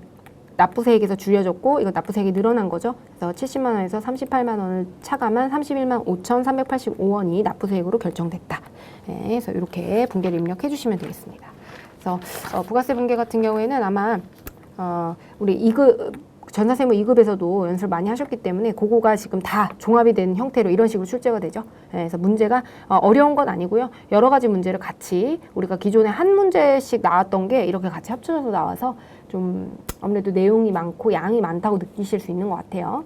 납부세액에서 줄여줬고 이거 납부세액이 늘어난 거죠. 그래서 70만 원에서 38만 원을 차감한 31만 5,385원이 납부세액으로 결정됐다. 네, 그래서 이렇게 분계를 입력해 주시면 되겠습니다. 그래서 부가세 분계 같은 경우에는 아마 우리 2급 전사세무 2급에서도 연습을 많이 하셨기 때문에 그거가 지금 다 종합이 된 형태로 이런 식으로 출제가 되죠. 네, 그래서 문제가 어려운 건 아니고요. 여러 가지 문제를 같이 우리가 기존에 한 문제씩 나왔던 게 이렇게 같이 합쳐져서 나와서 좀 아무래도 내용이 많고 양이 많다고 느끼실 수 있는 것 같아요.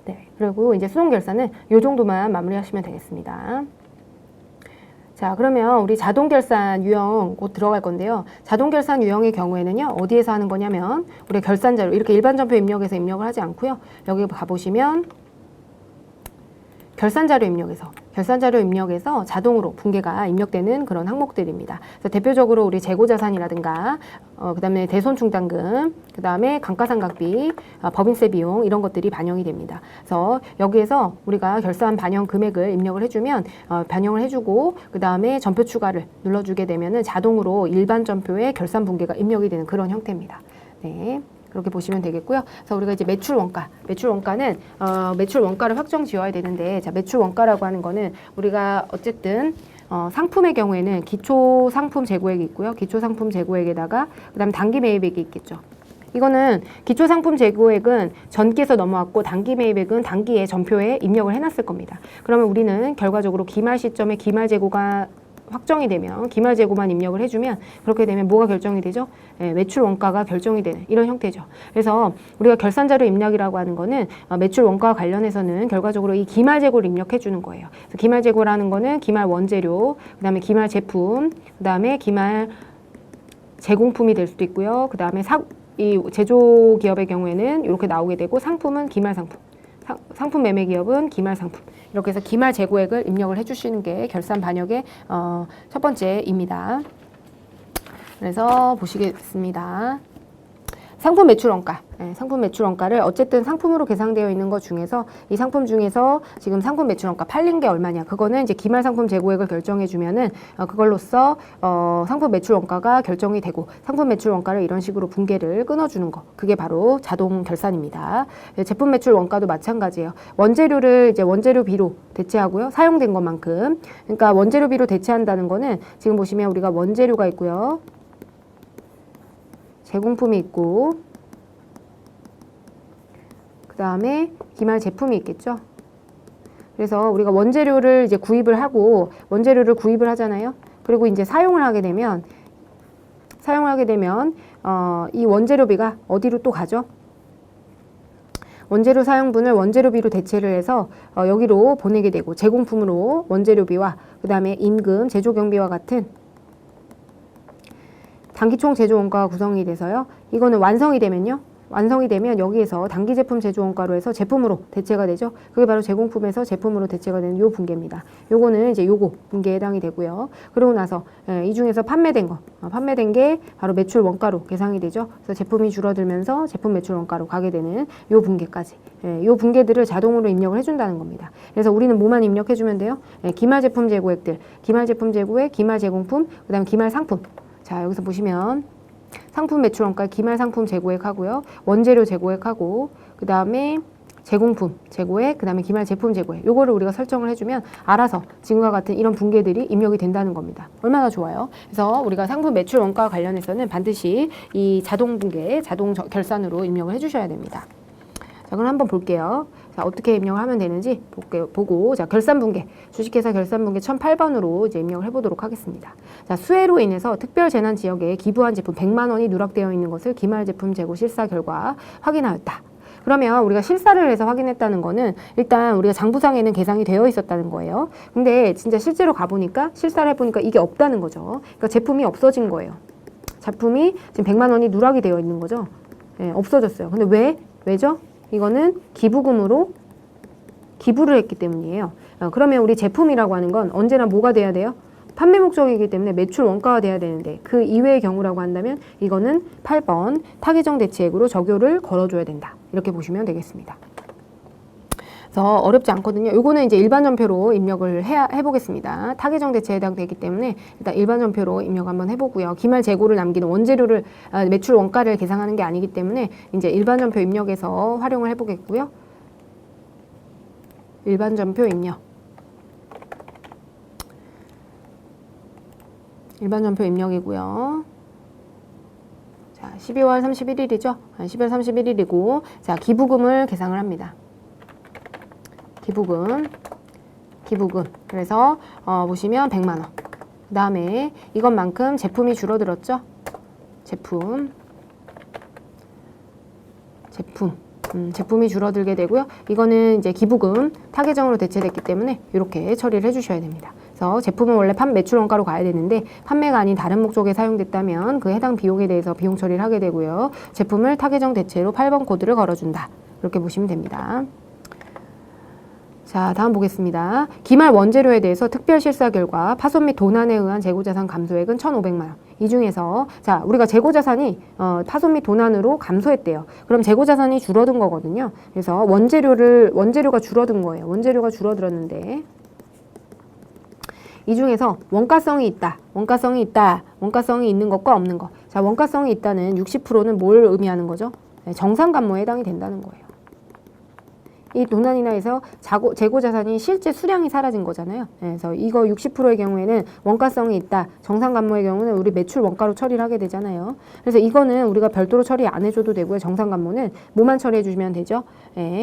네, 그리고 이제 수동결산은 이 정도만 마무리하시면 되겠습니다. 자, 그러면 우리 자동결산 유형 곧 들어갈 건데요. 자동결산 유형의 경우에는요, 어디에서 하는 거냐면, 우리 결산자료, 이렇게 일반 전표 입력에서 입력을 하지 않고요. 여기 가보시면, 결산자료 입력에서 자동으로 분계가 입력되는 그런 항목들입니다. 그래서 대표적으로 우리 재고자산이라든가, 그 다음에 대손충당금, 그 다음에 감가상각비, 법인세 비용 이런 것들이 반영이 됩니다. 그래서 여기에서 우리가 결산 반영 금액을 입력을 해주면 반영을 해주고 그 다음에 전표 추가를 눌러주게 되면은 자동으로 일반 전표에 결산 분계가 입력이 되는 그런 형태입니다. 네. 그렇게 보시면 되겠고요. 그래서 우리가 이제 매출 원가는 매출 원가를 확정 지어야 되는데, 자, 매출 원가라고 하는 거는 우리가 어쨌든 상품의 경우에는 기초 상품 재고액이 있고요. 기초 상품 재고액에다가 그다음에 단기 매입액이 있겠죠. 이거는 기초 상품 재고액은 전기에서 넘어왔고 단기 매입액은 단기에 전표에 입력을 해놨을 겁니다. 그러면 우리는 결과적으로 기말 시점에 기말 재고가 확정이 되면 기말 재고만 입력을 해주면 그렇게 되면 뭐가 결정이 되죠? 예, 매출 원가가 결정이 되는 이런 형태죠. 그래서 우리가 결산자료 입력이라고 하는 거는 매출 원가와 관련해서는 결과적으로 이 기말 재고를 입력해 주는 거예요. 그래서 기말 재고라는 거는 기말 원재료, 그 다음에 기말 제품, 그 다음에 기말 제공품이 될 수도 있고요. 그 다음에 이 제조기업의 경우에는 이렇게 나오게 되고, 상품은 기말 상품, 상품 매매 기업은 기말 상품, 이렇게 해서 기말 재고액을 입력을 해주시는 게 결산 반영의 첫 번째입니다. 그래서 보시겠습니다. 상품 매출 원가, 상품 매출 원가를 어쨌든 상품으로 계상되어 있는 것 중에서 이 상품 중에서 지금 상품 매출 원가 팔린 게 얼마냐, 그거는 이제 기말 상품 재고액을 결정해 주면은 그걸로써 상품 매출 원가가 결정이 되고, 상품 매출 원가를 이런 식으로 분계를 끊어주는 거, 그게 바로 자동 결산입니다. 제품 매출 원가도 마찬가지예요. 원재료를 이제 원재료비로 대체하고요, 사용된 것만큼. 그러니까 원재료비로 대체한다는 거는 지금 보시면 우리가 원재료가 있고요, 제공품이 있고, 그 다음에 기말 제품이 있겠죠. 그래서 우리가 원재료를 이제 구입을 하잖아요. 그리고 이제 사용을 하게 되면 이 원재료비가 어디로 또 가죠? 원재료 사용분을 원재료비로 대체를 해서 여기로 보내게 되고, 제공품으로 원재료비와 그 다음에 임금, 제조경비와 같은 단기총 제조원가가 구성이 돼서요. 이거는 완성이 되면 여기에서 단기 제품 제조원가로 해서 제품으로 대체가 되죠. 그게 바로 제공품에서 제품으로 대체가 되는 요 분계입니다. 요거는 이제 요거 분계에 해당이 되고요. 그러고 나서 이 중에서 판매된 게 바로 매출 원가로 계상이 되죠. 그래서 제품이 줄어들면서 제품 매출 원가로 가게 되는 요 분계까지, 요 분계들을 자동으로 입력을 해준다는 겁니다. 그래서 우리는 뭐만 입력해주면 돼요? 기말 제품 재고액들, 기말 제품 재고액, 기말 제공품, 그 다음에 기말 상품. 자, 여기서 보시면 상품 매출 원가 기말 상품 재고액하고요, 원재료 재고액하고, 그 다음에 제공품 재고액, 그 다음에 기말 제품 재고액, 요거를 우리가 설정을 해주면 알아서 지금과 같은 이런 분계들이 입력이 된다는 겁니다. 얼마나 좋아요. 그래서 우리가 상품 매출 원가와 관련해서는 반드시 이 자동 분계, 자동 결산으로 입력을 해주셔야 됩니다. 자, 그럼 한번 볼게요. 자, 어떻게 입력을 하면 되는지 보고, 자, 결산분계, 주식회사 결산분계 1008번으로 이제 입력을 해보도록 하겠습니다. 자, 수해로 인해서 특별재난 지역에 기부한 제품 100만 원이 누락되어 있는 것을 기말 제품 재고 실사 결과 확인하였다. 그러면 우리가 실사를 해서 확인했다는 거는 일단 우리가 장부상에는 계상이 되어 있었다는 거예요. 근데 진짜 실제로 가보니까, 실사를 해보니까 이게 없다는 거죠. 그러니까 제품이 없어진 거예요. 제품이 지금 100만 원이 누락이 되어 있는 거죠. 네, 없어졌어요. 근데 왜죠? 이거는 기부금으로 기부를 했기 때문이에요. 그러면 우리 제품이라고 하는 건 언제나 뭐가 돼야 돼요? 판매 목적이기 때문에 매출 원가가 돼야 되는데 그 이외의 경우라고 한다면 이거는 8번 타개정 대체액으로 적용을 걸어줘야 된다. 이렇게 보시면 되겠습니다. 그래서 어렵지 않거든요. 요거는 이제 일반 전표로 입력을 해보겠습니다. 타개정 대체에 해당되기 때문에 일단 일반 전표로 입력 한번 해보고요. 기말 재고를 남기는 원재료를 매출 원가를 계산하는 게 아니기 때문에 이제 일반 전표 입력에서 활용을 해보겠고요. 일반 전표 입력. 일반 전표 입력이고요. 자, 12월 31일이죠. 12월 31일이고, 자, 기부금을 계산을 합니다. 기부금. 그래서 보시면 100만 원. 그 다음에 이것만큼 제품이 줄어들었죠. 제품이 줄어들게 되고요. 이거는 이제 기부금 타개정으로 대체됐기 때문에 이렇게 처리를 해주셔야 됩니다. 그래서 제품은 원래 매출 원가로 가야 되는데 판매가 아닌 다른 목적에 사용됐다면 그 해당 비용에 대해서 비용 처리를 하게 되고요. 제품을 타개정 대체로 8번 코드를 걸어준다. 이렇게 보시면 됩니다. 자, 다음 보겠습니다. 기말 원재료에 대해서 특별 실사 결과 파손 및 도난에 의한 재고자산 감소액은 1,500만 원. 이 중에서 자, 우리가 재고자산이 파손 및 도난으로 감소했대요. 그럼 재고자산이 줄어든 거거든요. 그래서 원재료가 줄어든 거예요. 원재료가 줄어들었는데 이 중에서 원가성이 있다. 원가성이 있는 것과 없는 것. 자, 원가성이 있다는 60%는 뭘 의미하는 거죠? 네, 정상감모에 해당이 된다는 거예요. 이 도난이나 해서 재고자산이 실제 수량이 사라진 거잖아요. 그래서 이거 60%의 경우에는 원가성이 있다. 정상감모의 경우는 우리 매출 원가로 처리를 하게 되잖아요. 그래서 이거는 우리가 별도로 처리 안 해줘도 되고요. 정상감모는 뭐만 처리해 주시면 되죠.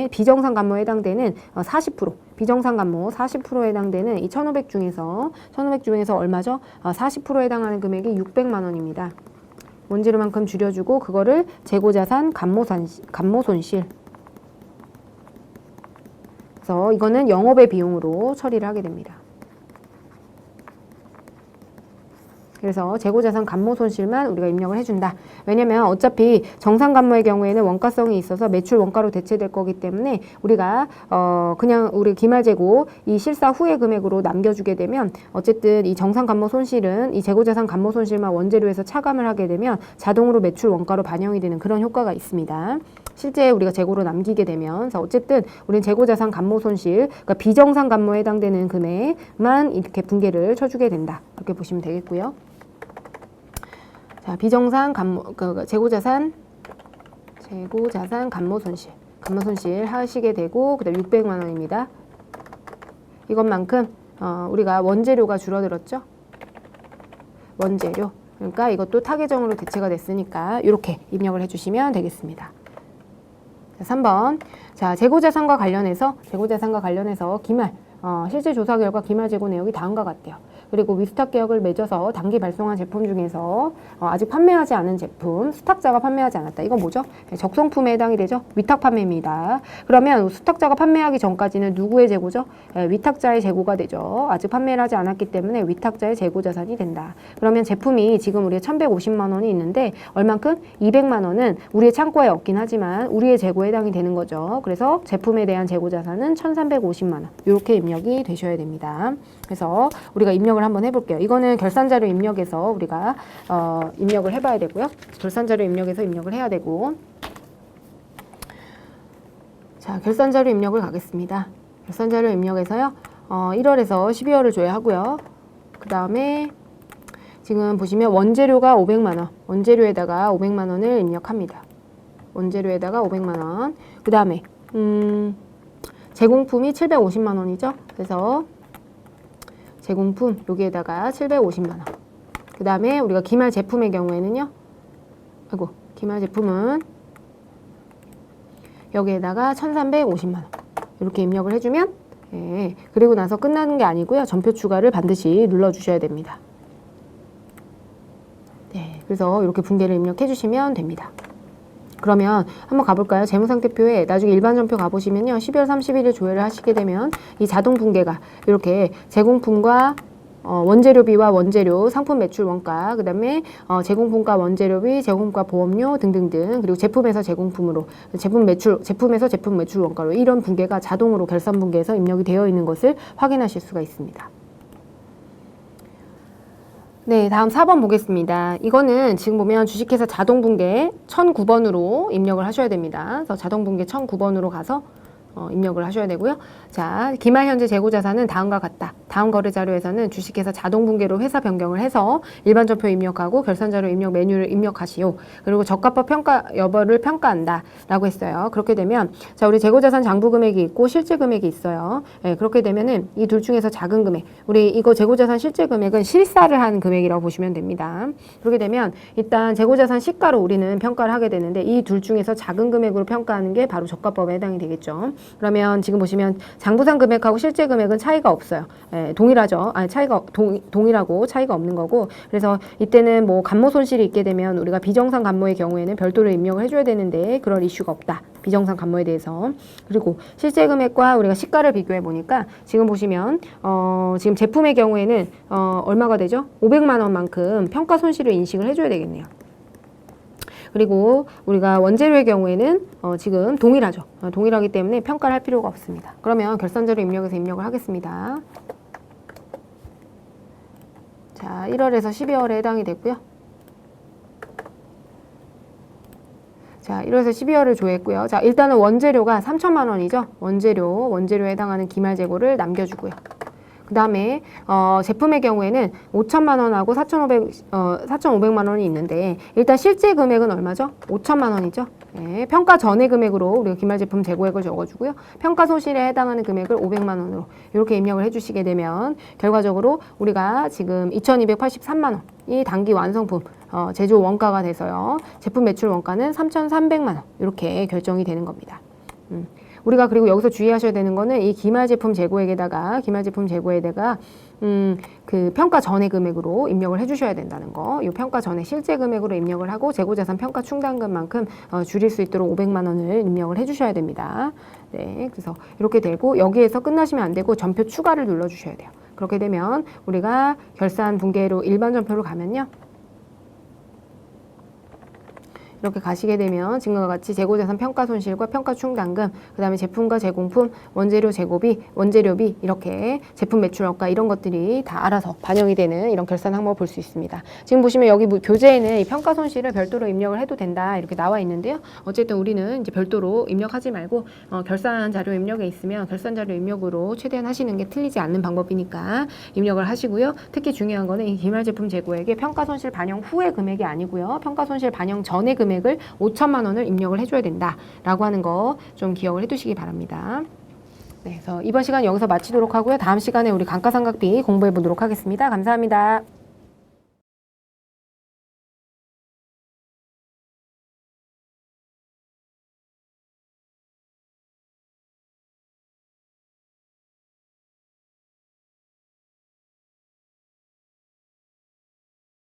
비정상감모에 해당되는 40%, 비정상감모 40%에 해당되는 이 1,500 중에서 얼마죠? 40%에 해당하는 금액이 600만 원입니다. 원재료만큼 줄여주고 그거를 재고자산 감모 손실. 그래서 이거는 영업의 비용으로 처리를 하게 됩니다. 그래서 재고자산 감모 손실만 우리가 입력을 해준다. 왜냐면 어차피 정상감모의 경우에는 원가성이 있어서 매출 원가로 대체될 거기 때문에 우리가 그냥 우리 기말재고 이 실사 후의 금액으로 남겨주게 되면 어쨌든 이 정상감모 손실은 이 재고자산 감모 손실만 원재료에서 차감을 하게 되면 자동으로 매출 원가로 반영이 되는 그런 효과가 있습니다. 실제 우리가 재고로 남기게 되면 그래서 어쨌든 우리는 재고자산 감모 손실, 그러니까 비정상감모에 해당되는 금액만 이렇게 분계를 쳐주게 된다. 이렇게 보시면 되겠고요. 자, 비정상 감모, 재고자산 감모 손실 하시게 되고 그다음 600만 원입니다. 이것만큼 우리가 원재료가 줄어들었죠. 원재료. 그러니까 이것도 타개정으로 대체가 됐으니까 이렇게 입력을 해주시면 되겠습니다. 자, 3번. 자, 재고자산과 관련해서 기말 실제 조사 결과 기말 재고 내역이 다음과 같대요. 그리고 위스탁 계약을 맺어서 단기 발송한 제품 중에서 아직 판매하지 않은 제품, 수탁자가 판매하지 않았다. 이건 뭐죠? 적성품에 해당이 되죠? 위탁 판매입니다. 그러면 수탁자가 판매하기 전까지는 누구의 재고죠? 위탁자의 재고가 되죠. 아직 판매를 하지 않았기 때문에 위탁자의 재고 자산이 된다. 그러면 제품이 지금 우리가 1,150만 원이 있는데 얼만큼? 200만 원은 우리의 창고에 없긴 하지만 우리의 재고에 해당이 되는 거죠. 그래서 제품에 대한 재고 자산은 1,350만 원. 이렇게 입력이 되셔야 됩니다. 그래서 우리가 입력을 한번 해볼게요. 이거는 결산자료 입력에서 우리가 입력을 해봐야 되고요. 결산자료 입력에서 입력을 해야 되고, 자, 결산자료 입력을 가겠습니다. 결산자료 입력에서요. 1월에서 12월을 줘야 하고요. 그 다음에 지금 보시면 원재료가 500만 원, 원재료에다가 500만 원을 입력합니다. 원재료에다가 500만 원. 그 다음에 제공품이 750만 원이죠. 그래서 제공품 여기에다가 750만 원. 그 다음에 우리가 기말 제품의 경우에는요. 기말 제품은 여기에다가 1,350만 원. 이렇게 입력을 해주면 그리고 나서 끝나는 게 아니고요. 전표 추가를 반드시 눌러주셔야 됩니다. 네, 그래서 이렇게 분계를 입력해 주시면 됩니다. 그러면 한번 가볼까요? 재무상태표에 나중에 일반 전표 가보시면요. 12월 31일 조회를 하시게 되면 이 자동 분계가 이렇게 제공품과 원재료비와 원재료, 상품 매출 원가, 그 다음에 제공품과 원재료비, 제공품과 보험료 등등등, 그리고 제품에서 제공품으로, 제품에서 제품 매출 원가로 이런 분계가 자동으로 결산 분계에서 입력이 되어 있는 것을 확인하실 수가 있습니다. 네, 다음 4번 보겠습니다. 이거는 지금 보면 주식회사 자동분계 1009번으로 입력을 하셔야 됩니다. 그래서 자동분계 1009번으로 가서 입력을 하셔야 되고요. 자, 기말 현재 재고자산은 다음과 같다. 다음 거래 자료에서는 주식회사 자동분계로 회사 변경을 해서 일반 전표 입력하고 결산자료 입력 메뉴를 입력하시오. 그리고 저가법 평가 여부를 평가한다. 라고 했어요. 그렇게 되면 자, 우리 재고자산 장부 금액이 있고 실제 금액이 있어요. 네, 그렇게 되면은 이 둘 중에서 작은 금액, 우리 이거 재고자산 실제 금액은 실사를 한 금액이라고 보시면 됩니다. 그렇게 되면 일단 재고자산 시가로 우리는 평가를 하게 되는데 이 둘 중에서 작은 금액으로 평가하는 게 바로 저가법에 해당이 되겠죠. 그러면 지금 보시면 장부상 금액하고 실제 금액은 차이가 없어요. 예, 동일하죠. 아니, 동일하고 차이가 없는 거고. 그래서 이때는 뭐 간모 손실이 있게 되면 우리가 비정상 간모의 경우에는 별도로 입력을 해줘야 되는데 그럴 이슈가 없다. 비정상 간모에 대해서. 그리고 실제 금액과 우리가 시가를 비교해 보니까 지금 보시면 지금 제품의 경우에는 얼마가 되죠? 500만 원만큼 평가 손실을 인식을 해줘야 되겠네요. 그리고 우리가 원재료의 경우에는 지금 동일하죠. 동일하기 때문에 평가를 할 필요가 없습니다. 그러면 결산자료 입력에서 입력을 하겠습니다. 자, 1월에서 12월에 해당이 됐고요. 자, 1월에서 12월을 조회했고요. 자, 일단은 원재료가 3천만 원이죠. 원재료에 해당하는 기말 재고를 남겨주고요. 그 다음에 제품의 경우에는 5천만 원하고 4,500만 원이 있는데 일단 실제 금액은 얼마죠? 5천만 원이죠. 네, 평가 전의 금액으로 우리가 기말 제품 재고액을 적어주고요. 평가 손실에 해당하는 금액을 500만 원으로 이렇게 입력을 해주시게 되면 결과적으로 우리가 지금 2,283만 원이 단기 완성품 제조 원가가 돼서요. 제품 매출 원가는 3,300만 원 이렇게 결정이 되는 겁니다. 우리가 그리고 여기서 주의하셔야 되는 거는 이 기말 제품 재고액에다가 그 평가 전의 금액으로 입력을 해주셔야 된다는 거. 이 평가 전에 실제 금액으로 입력을 하고 재고자산 평가 충당금만큼 줄일 수 있도록 500만 원을 입력을 해주셔야 됩니다. 네, 그래서 이렇게 되고 여기에서 끝나시면 안 되고 전표 추가를 눌러주셔야 돼요. 그렇게 되면 우리가 결산 분계로 일반 전표로 가면요. 이렇게 가시게 되면 지금과 같이 재고자산 평가 손실과 평가 충당금, 그 다음에 제품과 제공품, 원재료 재고비, 원재료비 이렇게 제품 매출원가 이런 것들이 다 알아서 반영이 되는 이런 결산 항목을 볼 수 있습니다. 지금 보시면 여기 교재에는 이 평가 손실을 별도로 입력을 해도 된다 이렇게 나와 있는데요. 어쨌든 우리는 이제 별도로 입력하지 말고 결산 자료 입력에 있으면 결산 자료 입력으로 최대한 하시는 게 틀리지 않는 방법이니까 입력을 하시고요. 특히 중요한 거는 이 기말 제품 재고액의 평가 손실 반영 후의 금액이 아니고요. 평가 손실 반영 전의 금액을 5천만 원을 입력을 해줘야 된다라고 하는 거 좀 기억을 해두시기 바랍니다. 네, 그래서 이번 시간 여기서 마치도록 하고요. 다음 시간에 우리 감가상각비 공부해 보도록 하겠습니다. 감사합니다.